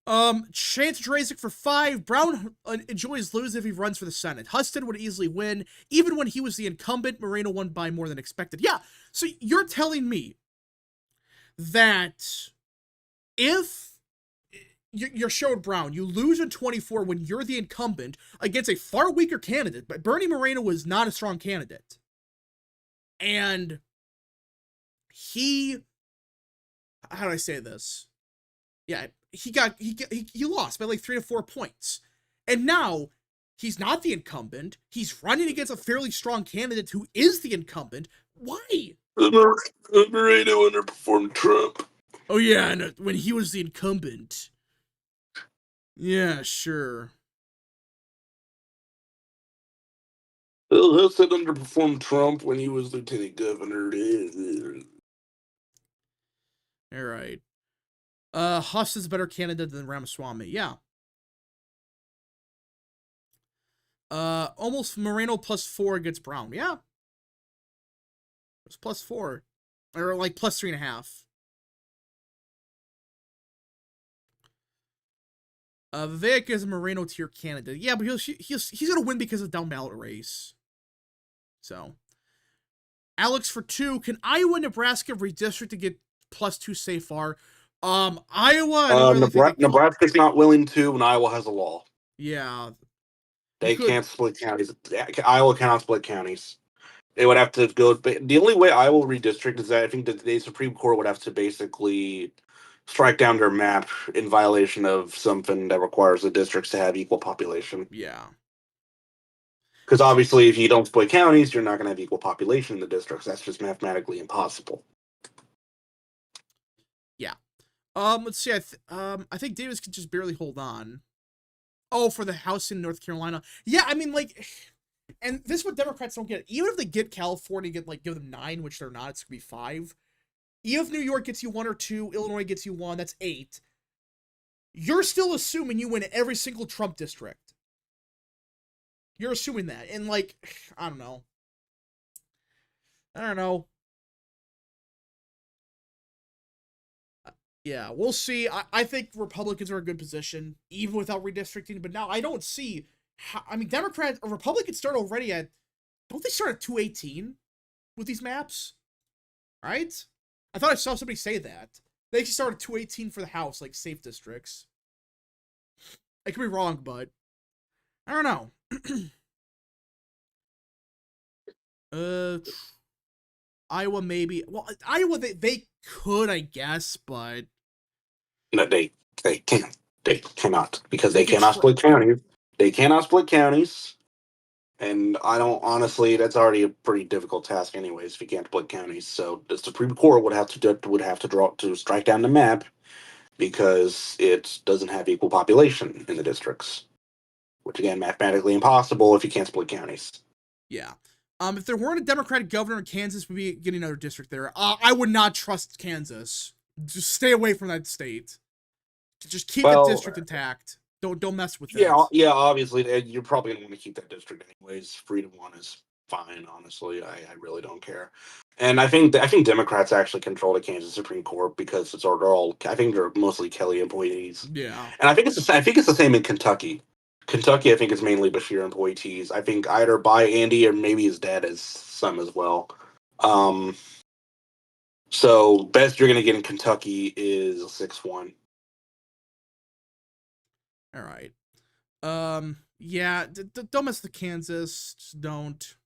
Chance Drazek for 5. Brown enjoys lose if he runs for the Senate. Huston would easily win. Even when he was the incumbent, Moreno won by more than expected. Yeah, so you're telling me that if you're Sherrod Brown, you lose in 24 when you're the incumbent against a far weaker candidate, but Bernie Moreno was not a strong candidate. And how do I say this? Yeah, he lost by like 3 to 4 points. And now he's not the incumbent. He's running against a fairly strong candidate who is the incumbent. Why? Moreno underperformed Trump. Oh yeah, and when he was the incumbent. Yeah, sure. Well, Huston underperformed Trump when he was lieutenant governor. All right. Huston's a better candidate than Ramaswamy. Yeah. Almost Moreno plus 4 against Brown. Yeah. It's plus 4. Or like plus 3.5. Vivek is a Moreno tier candidate. Yeah, but he's gonna win because of the down ballot race. So, Alex for 2. Can Iowa and Nebraska redistrict to get plus 2 safe far? Iowa. Nebraska's not willing to, and Iowa has a law. Yeah. They can't split counties. Iowa cannot split counties. They would have to go. The only way Iowa redistrict is that I think that the Supreme Court would have to basically strike down their map in violation of something that requires the districts to have equal population. Yeah. Because obviously, if you don't split counties, you're not going to have equal population in the districts. That's just mathematically impossible. Yeah. Let's see. I think Davis can just barely hold on. Oh, for the House in North Carolina. Yeah, I mean, like, and this is what Democrats don't get. Even if they get California, give them 9, which they're not, it's gonna be 5. Even if New York gets you 1 or 2, Illinois gets you 1, that's 8. You're still assuming you win every single Trump district. You're assuming that, and like, I don't know. Yeah, we'll see. I think Republicans are in a good position, even without redistricting. But now I don't see how. I mean, Democrats or Republicans start already at. Don't they start at 218 with these maps? Right? I thought I saw somebody say that. They actually start at 218 for the House, like safe districts. I could be wrong, but I don't know. Iowa maybe. Well, Iowa they could, I guess, but No, they can't. They cannot, because they cannot split counties. They cannot split counties, and I don't honestly. That's already a pretty difficult task, anyways. If you can't split counties, so the Supreme Court would have to strike down the map because it doesn't have equal population in the districts, which again, mathematically impossible if you can't split counties. Yeah. If there weren't a Democratic governor in Kansas, we'd be getting another district there. I would not trust Kansas. Just stay away from that state. Just keep the district intact. Don't mess with it. Yeah. Obviously, you're probably gonna want to keep that district anyways. Freedom 1 is fine. Honestly, I really don't care. And I think Democrats actually control the Kansas Supreme Court because they're all. I think they're mostly Kelly employees. Yeah. And I think it's the same in Kentucky. Kentucky, I think, is mainly Bashir employees. I think either by Andy or maybe his dad is some as well. So best you're gonna get in Kentucky is 6-1. All right. Yeah. Don't mess with Kansas. Just don't.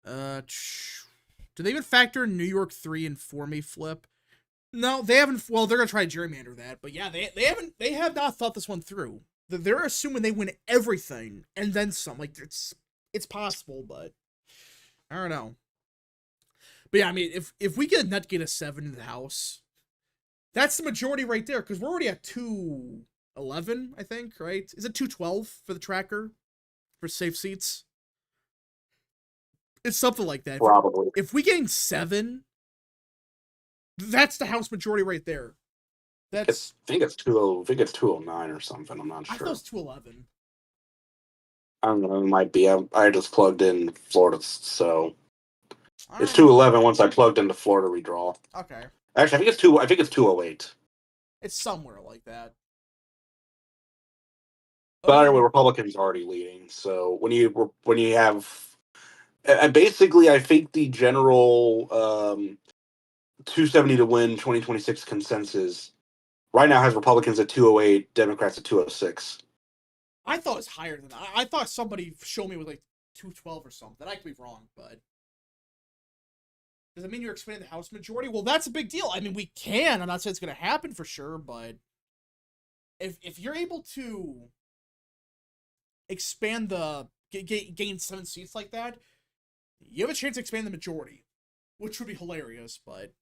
Do they even factor in New York 3 and 4 may flip? No, they haven't. Well, they're gonna try to gerrymander that, but yeah, they have not thought this one through. They're assuming they win everything and then some. Like it's possible, but I don't know. But yeah, I mean, if we get a net gain of 7 in the House, that's the majority right there, because we're already at 211, I think, right? Is it 212 for the tracker for safe seats? It's something like that. Probably. If we gain 7, that's the House majority right there. I think it's 209 or something. I'm not sure. I thought it was 211. I don't know. It might be. I just plugged in Florida, so it's 211 once I plugged into Florida redraw. Okay. Actually, I think it's 208. It's somewhere like that. But anyway, Republicans already leading. So when you have, and basically, I think the general 270 to win 2026 consensus right now has Republicans at 208, Democrats at 206. I thought it was higher than that. I thought somebody showed me with like 212 or something. I could be wrong, but does that mean you're expanding the House majority? Well, that's a big deal. I mean, we can. I'm not saying it's going to happen for sure, but if you're able to expand gain 7 seats like that, you have a chance to expand the majority, which would be hilarious. But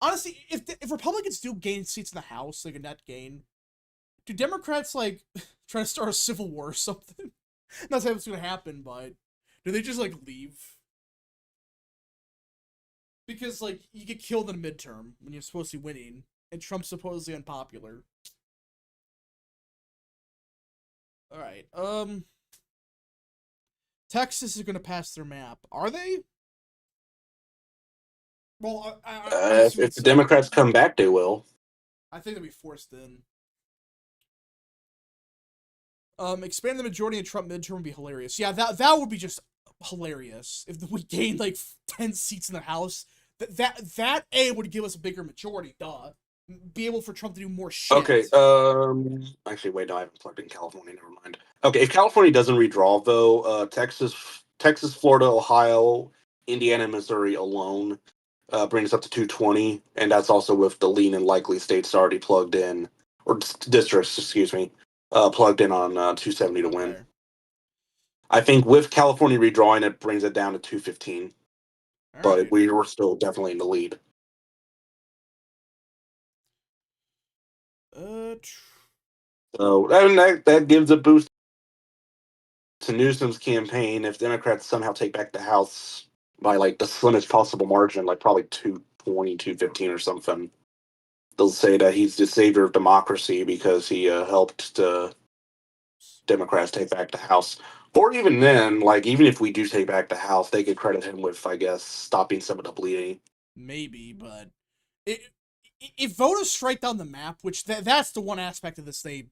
honestly, if Republicans do gain seats in the House, like a net gain, do Democrats like try to start a civil war or something? Not saying it's going to happen, but do they just like leave? Because like you get killed in a midterm when you're supposed to be winning, and Trump's supposedly unpopular. All right. Texas is going to pass their map. Are they? Well, if the Democrats come back, they will. I think they'll be forced in. Expand the majority in Trump midterm would be hilarious. Yeah, that would be just hilarious if we gained like 10 seats in the House. That would give us a bigger majority. Duh. Be able for Trump to do more shit. Okay. Actually, wait. No, I haven't plugged in California. Never mind. Okay, if California doesn't redraw though, Texas, Florida, Ohio, Indiana, and Missouri alone brings us up to 220, and that's also with the lean and likely states already plugged in, or districts, excuse me, plugged in on 270 to win. I think with California redrawing, it brings it down to 215. All But right. we were still definitely in the lead. So that gives a boost to Newsom's campaign if Democrats somehow take back the House by like the slimmest possible margin, like probably 220, 215 or something. They'll say that he's the savior of democracy because he helped Democrats take back the House. Or even then, like even if we do take back the House, they could credit him with, I guess, stopping some of the bleeding. Maybe, but if voters strike down the map, which that's the one aspect of this they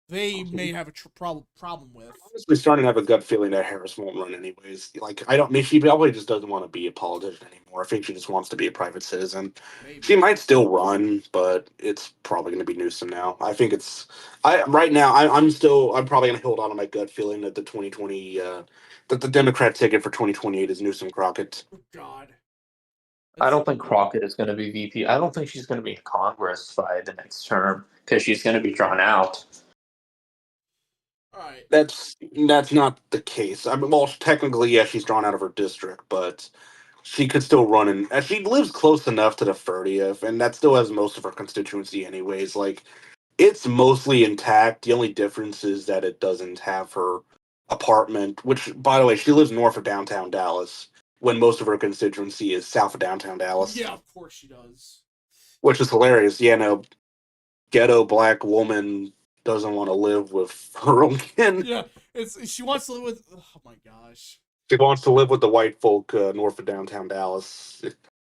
may have a problem with. I'm honestly starting to have a gut feeling that Harris won't run anyways. Like I don't. She probably just doesn't want to be a politician anymore. I think she just wants to be a private citizen. Maybe. She might still run, but it's probably going to be Newsom now. I think it's. Right now. I'm probably going to hold on to my gut feeling that the 2020 that the Democrat ticket for 2028 is Newsom Crockett. Oh God. I don't think Crockett is going to be VP. I don't think she's going to be in Congress by the next term because she's going to be drawn out. All right. That's not the case. I mean, well, technically, yeah, she's drawn out of her district, but she could still run, and she lives close enough to the 30th, and that still has most of her constituency, anyways. Like, it's mostly intact. The only difference is that it doesn't have her apartment, which, by the way, she lives north of downtown Dallas, when most of her constituency is south of downtown Dallas. Yeah, of course she does. Which is hilarious. Yeah, no, ghetto black woman doesn't want to live with her own kin. Yeah, she wants to live with. Oh my gosh. She wants to live with the white folk north of downtown Dallas.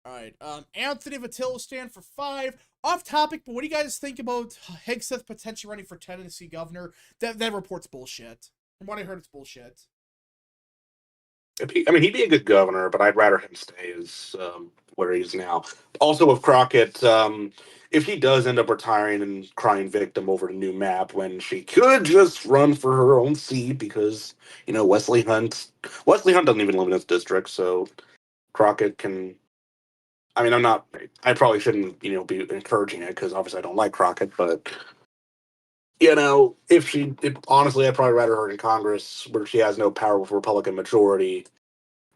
All right. Anthony Vattil stand for 5. Off topic, but what do you guys think about Hegseth potentially running for Tennessee governor? That report's bullshit. From what I heard, it's bullshit. I mean, he'd be a good governor, but I'd rather him stay as where he is now. Also, with Crockett, if he does end up retiring and crying victim over the new map, when she could just run for her own seat because Wesley Hunt doesn't even live in this district, so Crockett can. I mean, I probably shouldn't be encouraging it because obviously I don't like Crockett, but honestly, I'd probably rather her in Congress where she has no power with Republican majority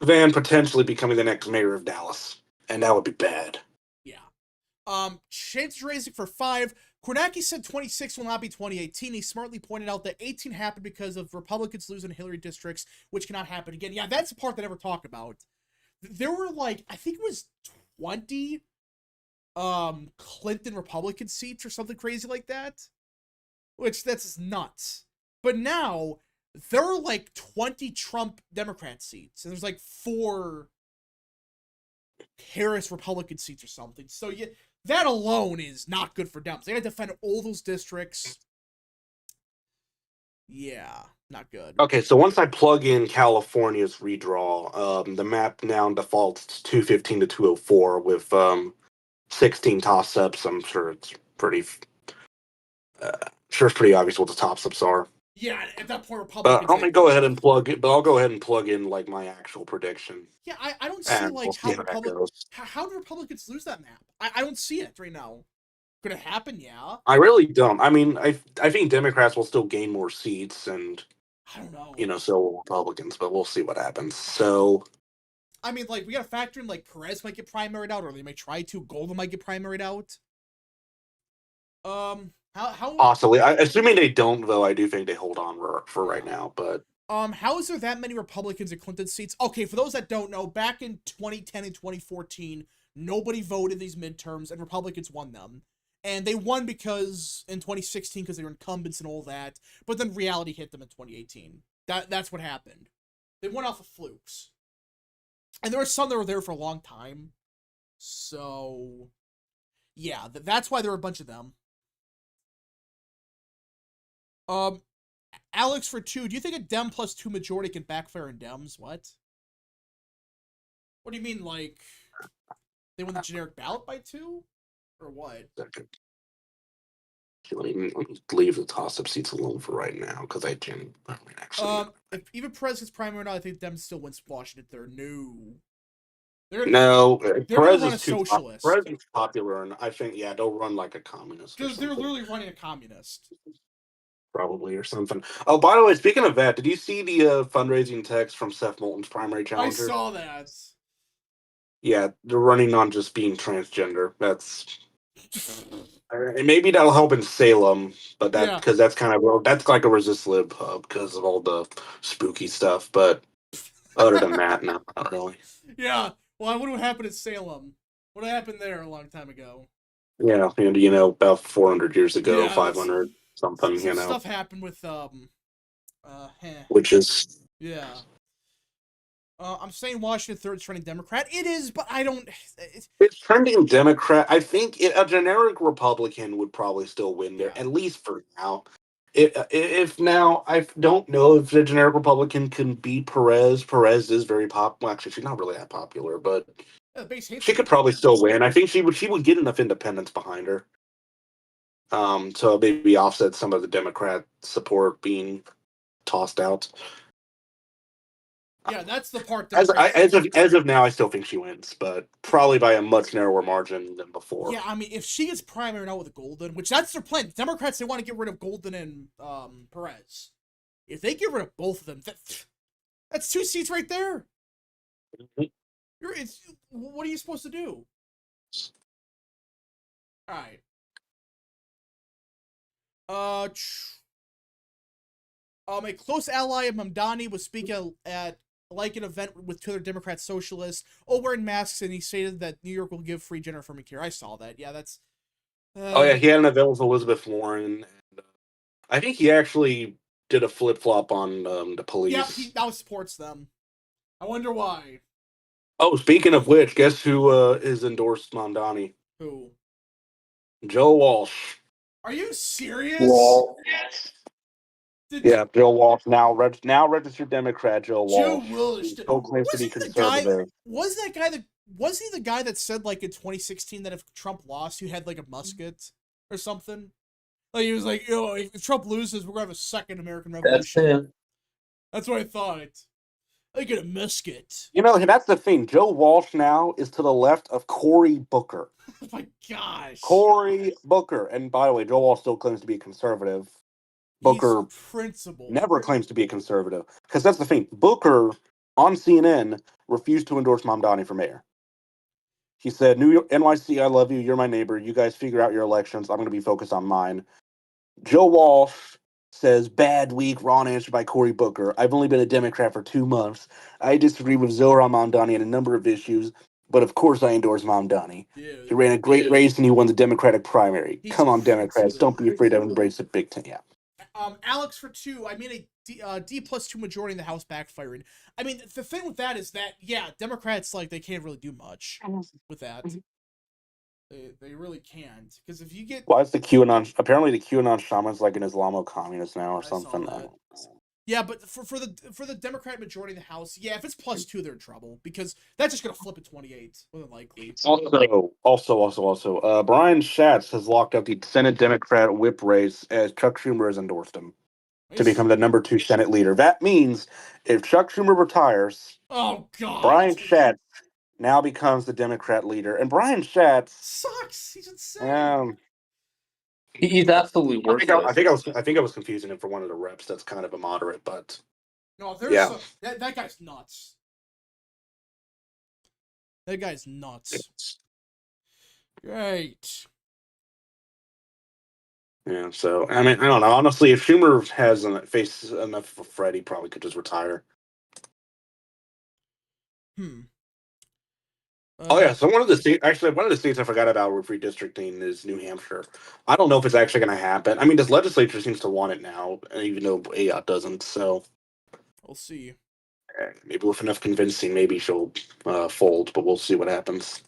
than potentially becoming the next mayor of Dallas. And that would be bad. Yeah. Chances raising for 5. Kornacki said 26 will not be 2018. He smartly pointed out that 18 happened because of Republicans losing Hillary districts, which cannot happen again. Yeah, that's the part they never talk about. There were I think it was 20 Clinton Republican seats or something crazy like that. Which that's nuts. But now there are 20 Trump Democrat seats, and there's 4 Harris Republican seats or something. So yeah, that alone is not good for Dems. They gotta defend all those districts. Yeah, not good. Okay, so once I plug in California's redraw, the map now defaults to 215 to 204 with 16 toss-ups. I'm sure it's pretty obvious what the toss-ups are. Yeah, at that point, Republicans. I'm gonna go ahead and plug it, but I'll go ahead and plug in my actual prediction. Yeah, I don't see we'll how do Republicans lose that map? I don't see it right now. Could it happen? Yeah. I really don't. I mean, I think Democrats will still gain more seats, and I don't know. So will Republicans, but we'll see what happens. So, I mean, we gotta factor in Perez might get primaried out, or they might try to. Golden might get primaried out. How possibly? Assuming they don't, though, I do think they hold on for right now. But how is there that many Republicans in Clinton seats? Okay, for those that don't know, back in 2010 and 2014, nobody voted these midterms, and Republicans won them. And they won because in 2016 because they were incumbents and all that. But then reality hit them in 2018. That's what happened. They went off of flukes. And there were some that were there for a long time. So, yeah, that's why there are a bunch of them. Alex for 2, do you think a Dem plus 2 majority can backfire in Dems? What? What do you mean, they win the generic ballot by 2? Or what? Let me leave the toss-up seats alone for right now, because I can actually... if even Perez gets primary or not, I think Dems still wins Washington. They're new. Perez is too socialist. Perez is popular, and I think, they'll run like a communist. Because they're literally running a communist. probably, or something. Oh, by the way, speaking of that, did you see the fundraising text from Seth Moulton's primary I challenger? saw that. Yeah, they're running on just being transgender. That's and maybe that'll help in Salem, but Yeah. because that's kind of that's like a resist lib hub because of all the spooky stuff. But other than that, no, not really. Yeah. Well, I wonder what happened in Salem. What happened there a long time ago? Yeah, and about 400 years ago, Yeah, 500 something, some stuff happened with which is yeah. I'm saying Washington third trending Democrat. It is, but I don't. it's trending Democrat. I think a generic Republican would probably still win there, at least for now. If now, I don't know if the generic Republican can beat Perez. Perez is very popular. Well, actually, she's not really that popular, but she could probably still win. I think she would get enough independents behind her. So maybe offset some of the Democrat support being tossed out. Yeah, that's the part. As of now, I still think she wins, but probably by a much narrower margin than before. Yeah, I mean, if she gets primary now with Golden, which that's their plan. Democrats, they want to get rid of Golden and Perez. If they get rid of both of them, that's 2 seats right there. What are you supposed to do? All right. A close ally of Mamdani was speaking at an event with two other Democrat socialists, all wearing masks, and he stated that New York will give free gender affirming care. I saw that. Yeah, that's. Oh yeah, he had an event with Elizabeth Warren. And, I think he actually did a flip flop on the police. Yeah, he now supports them. I wonder why. Oh, speaking of which, guess who is endorsed Mamdani? Who? Joe Walsh. Are you serious? Well, yeah, Joe Walsh now registered Democrat. Joe Walsh. Claims to be conservative. Was he the guy that said like in 2016 that if Trump lost, you had like a musket or something? Like he was like, if Trump loses, we're gonna have a second American Revolution. That's him. That's what I thought. I get a musket. That's the thing. Joe Walsh now is to the left of Cory Booker. Oh my gosh. Cory Booker. And by the way, Joe Walsh still claims to be a conservative. Booker never claims to be a conservative. Because that's the thing. Booker, on CNN, refused to endorse Mamdani for mayor. He said, New York, NYC, I love you. You're my neighbor. You guys figure out your elections. I'm going to be focused on mine. Joe Walsh says, bad week, wrong answer by Cory Booker. I've only been a Democrat for 2 months. I disagree with Zohran Mamdani on a number of issues, but of course I endorse Mamdani. He ran a great race and he won the Democratic primary. Come on, Democrats. Don't be afraid to embrace the big ten. Yeah. Alex for 2. I mean, a D+2 majority in the House backfiring. I mean, the thing with that is that, yeah, Democrats, like, they can't really do much with that. They really can't. Because if you get... Why is the QAnon... Apparently the QAnon shaman's like an Islamo-communist now or something. Yeah, but for the Democrat majority in the House, yeah, if it's +2, they're in trouble. Because that's just going to flip at 28, more than likely. Also, Brian Schatz has locked up the Senate Democrat whip race as Chuck Schumer has endorsed him to become the number 2 Senate leader. That means if Chuck Schumer retires, oh god, Brian Schatz now becomes the Democrat leader, and Brian Schatz sucks. He's insane. He's absolutely worthless. I think I was confusing him for one of the reps. That's kind of a moderate, but no, there's that guy's nuts. That guy's nuts. Great. Yeah, so I mean, I don't know. Honestly, if Schumer has faces enough for Fred, he probably could just retire. Oh yeah, so one of the states I forgot about with redistricting is New Hampshire. I don't know if it's actually going to happen. I mean, this legislature seems to want it now, even though AOT doesn't. So we'll see. Maybe with enough convincing, maybe she'll fold, but we'll see what happens.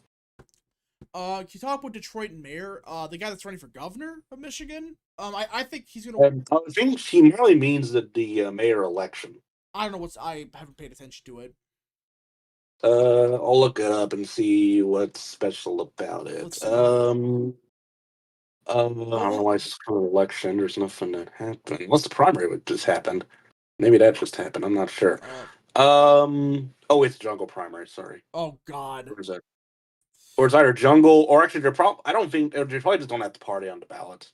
Can you talk about Detroit mayor, the guy that's running for governor of Michigan? I think he's gonna. I think he really means that the mayor election. I don't know I haven't paid attention to it. I'll look it up and see what's special about it. I don't know why it's just kind of election. There's nothing that happened. Unless the primary would just happened. Maybe that just happened. I'm not sure. It's jungle primary. Sorry. Oh God. Or is that? Or it's either jungle or actually I don't think they probably just don't have the party on the ballot.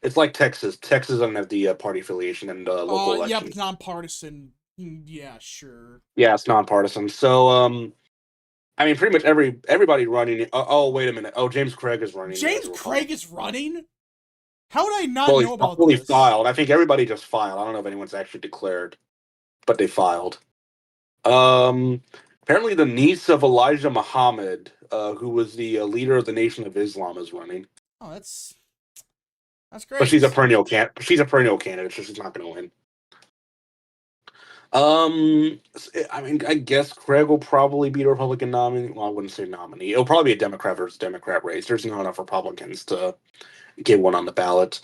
It's like Texas. Texas doesn't have the party affiliation and local election. Yep, nonpartisan. Yeah, sure. Yeah, it's nonpartisan. So, I mean, pretty much everybody running. Oh, wait a minute. Oh, James Craig is running. James Craig is running? How would I not know about fully this? filed. I think everybody just filed. I don't know if anyone's actually declared, but they filed. Apparently the niece of Elijah Muhammad, who was the leader of the Nation of Islam, is running. Oh, that's great. But she's a perennial candidate, so she's not going to win. I mean, I guess Craig will probably be a Republican nominee. Well, I wouldn't say nominee. It'll probably be a Democrat versus Democrat race. There's not enough Republicans to get one on the ballot.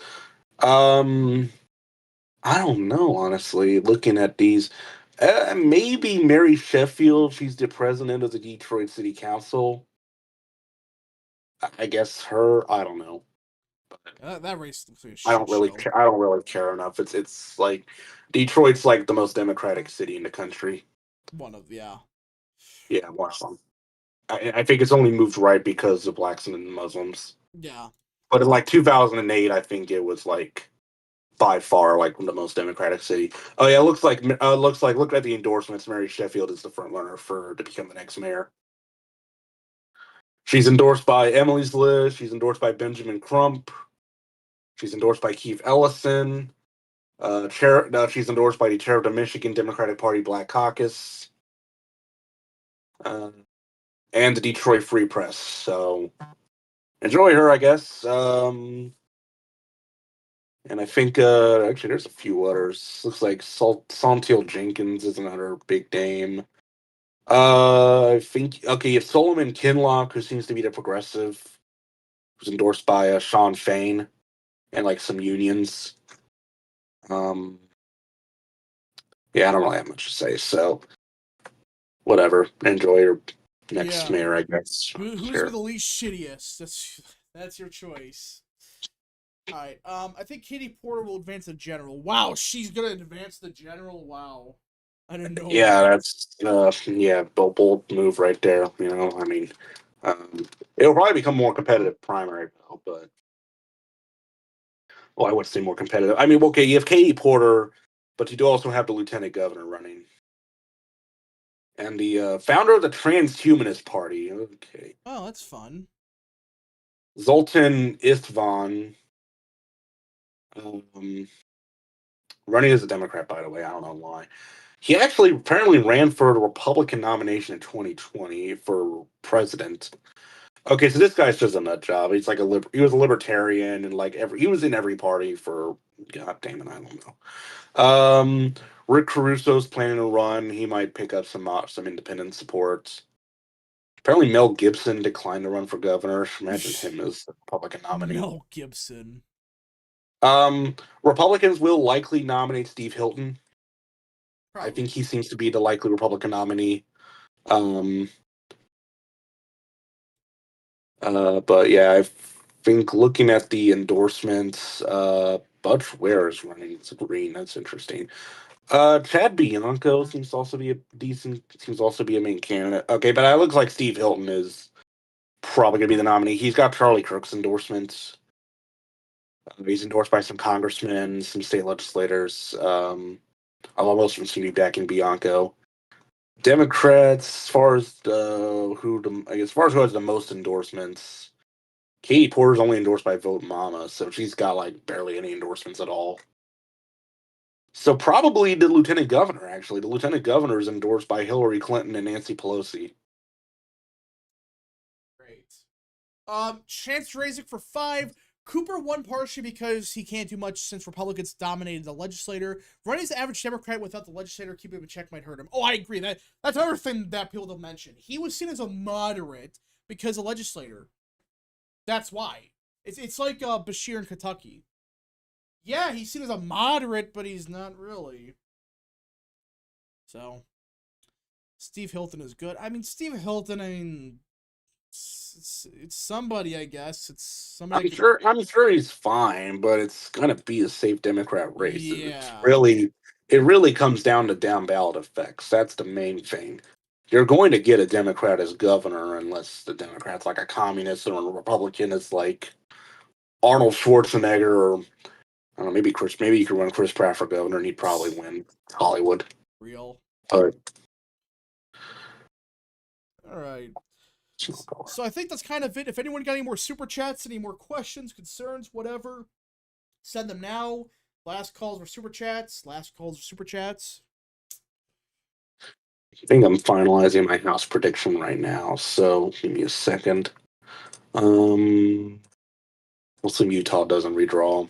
I don't know, honestly. Looking at these, maybe Mary Sheffield. She's the president of the Detroit City Council. I guess her. I don't know. That race looks like a I don't really show. care. I don't really care enough. It's like Detroit's like the most democratic city in the country. One of one of them. I think it's only moved right because of blacks and Muslims. Yeah. But in like 2008, I think it was like by far like the most democratic city. Oh yeah, looks like look at the endorsements. Mary Sheffield is the front runner to become the next mayor. She's endorsed by Emily's List. She's endorsed by Benjamin Crump. She's endorsed by Keith Ellison. She's endorsed by the chair of the Michigan Democratic Party Black Caucus. And the Detroit Free Press. So enjoy her, I guess. And I think actually there's a few others. Looks like Santil Jenkins is another big name. I think you have Solomon Kinlock, who seems to be the progressive, who's endorsed by Sean Fain and like some unions. Yeah, I don't really have much to say, so whatever. Enjoy your next mayor, I guess. Who's sure. the least shittiest? That's your choice. All right. I think Katie Porter will advance the general. Wow, she's gonna advance the general. Wow, I didn't know. Yeah, that's bold move right there. You know, I mean, it'll probably become more competitive primary though, but I would say more competitive. I mean, okay, you have Katie Porter, but you do also have the lieutenant governor running. And the founder of the Transhumanist Party. Okay. Oh, that's fun. Zoltan Istvan. Running as a Democrat, by the way. I don't know why. He actually apparently ran for the Republican nomination in 2020 for president. Okay, so this guy's just a nut job. He's like he was a libertarian and like he was in every party for God damn it, I don't know. Rick Caruso's planning to run. He might pick up some independent support. Apparently, Mel Gibson declined to run for governor. Imagine him as the Republican nominee. Mel Gibson. Republicans will likely nominate Steve Hilton. Probably. I think he seems to be the likely Republican nominee. But yeah, I think looking at the endorsements, Butch Ware is running as a Green. That's interesting. Chad Bianco seems to also be a main candidate. Okay, but it looks like Steve Hilton is probably going to be the nominee. He's got Charlie Kirk's endorsements. He's endorsed by some congressmen, some state legislators. Although most of them seem to be backing Bianco. Democrats, as far as who has the most endorsements, Katie Porter's only endorsed by Vote Mama, so she's got like barely any endorsements at all. So probably the lieutenant governor, actually. The lieutenant governor is endorsed by Hillary Clinton and Nancy Pelosi. Great. Chance Razik for 5. Cooper won partially because he can't do much since Republicans dominated the legislature. Running as the average Democrat without the legislator keeping him in check might hurt him. Oh, I agree. That's another thing that people don't mention. He was seen as a moderate because of legislator. That's why. It's like Bashir in Kentucky. Yeah, he's seen as a moderate, but he's not really. So, Steve Hilton is good. I mean, Steve Hilton, it's somebody, I guess. It's somebody. I'm sure he's fine, but it's gonna be a safe Democrat race. Yeah. It really comes down to down ballot effects. That's the main thing. You're going to get a Democrat as governor unless the Democrat's like a communist or a Republican is like Arnold Schwarzenegger or I don't know, maybe you could run Chris Pratt for governor and he'd probably win Hollywood. Real. But All right. So I think that's kind of it. If anyone got any more super chats, any more questions, concerns, whatever, send them now. Last calls for super chats. Last calls for super chats. I think I'm finalizing my house prediction right now, so give me a second. We'll see if Utah doesn't redraw.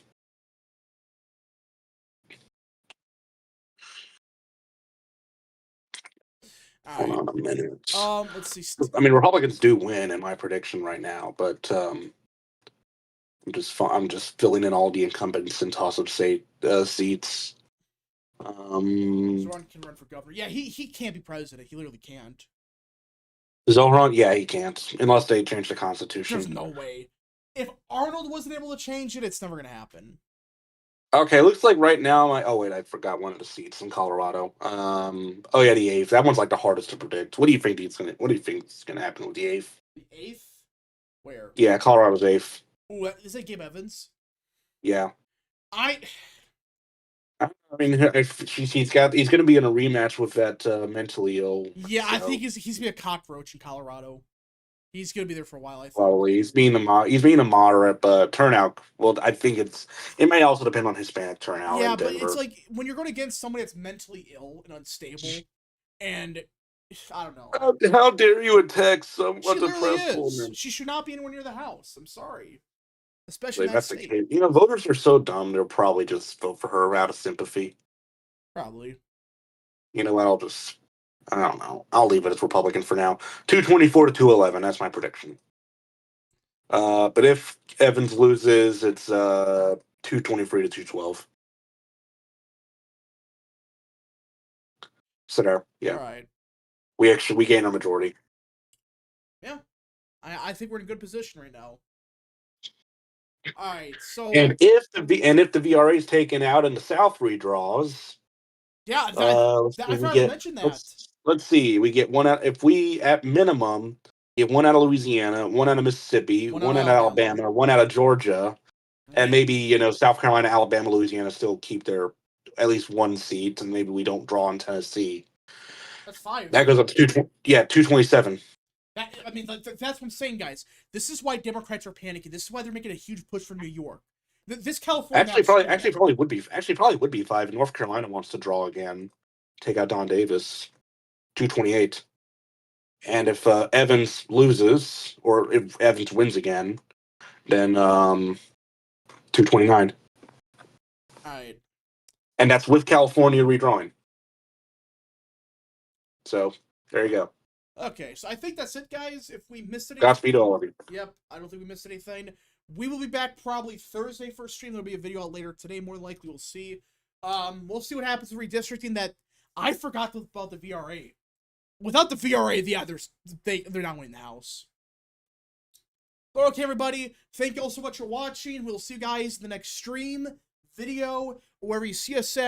Hold on a minute. Let's see. I mean, Republicans do win in my prediction right now, but I'm just filling in all the incumbents and toss-up seats. Zoran can run for governor. Yeah, he can't be president. He literally can't. Zoran, yeah, he can't unless they change the Constitution. There's no way. If Arnold wasn't able to change it, it's never gonna happen. Okay, looks like right now oh wait, I forgot one of the seats in Colorado. Oh yeah, the 8th. That one's like the hardest to predict. What do you think is gonna happen with the 8th? The 8th? Where? Yeah, Colorado's 8th. Ooh, is that Gabe Evans? Yeah. I mean, he's gonna be in a rematch with that mentally ill. Yeah, so. I think he's gonna be a cockroach in Colorado. He's gonna be there for a while. I think. Probably he's being a moderate, but turnout. Well, I think it may also depend on Hispanic turnout. Yeah, in Denver. But it's like when you're going against somebody that's mentally ill and unstable, and I don't know. How dare you attack someone depressed woman? She should not be anywhere near the house. I'm sorry, especially that's the case. You know, voters are so dumb; they'll probably just vote for her out of sympathy. Probably. You know what? I don't know. I'll leave it as Republican for now. 224 to 211. That's my prediction. But if Evans loses, it's 223 to 212. So there, yeah. All right. We gain our majority. Yeah, I think we're in a good position right now. All right, so and if the VRA is taken out and the South redraws, yeah, I forgot to mention that. Let's see. We get one out. If we at minimum get one out of Louisiana, one out of Mississippi, one out of Alabama, one out of Georgia, and maybe South Carolina, Alabama, Louisiana still keep their at least one seat, and maybe we don't draw in Tennessee. That's fine. That goes up to 227. I mean, that's what I'm saying, guys. This is why Democrats are panicking. This is why they're making a huge push for New York. This California probably would be 5. And North Carolina wants to draw again, take out Don Davis, 228. And if Evans loses, or if Evans wins again, then 229. All right. And that's with California redrawing. So there you go. Okay, so I think that's it, guys. If we missed anything, Godspeed to all of you. Yep, I don't think we missed anything. We will be back probably Thursday for a stream. There'll be a video out later today, more likely. We'll see. We'll see what happens with redistricting. That I forgot about the VRA. Without the VRA, yeah, they're not winning the house. But okay, everybody, thank you all so much for watching. We'll see you guys in the next stream, video, wherever you see us at.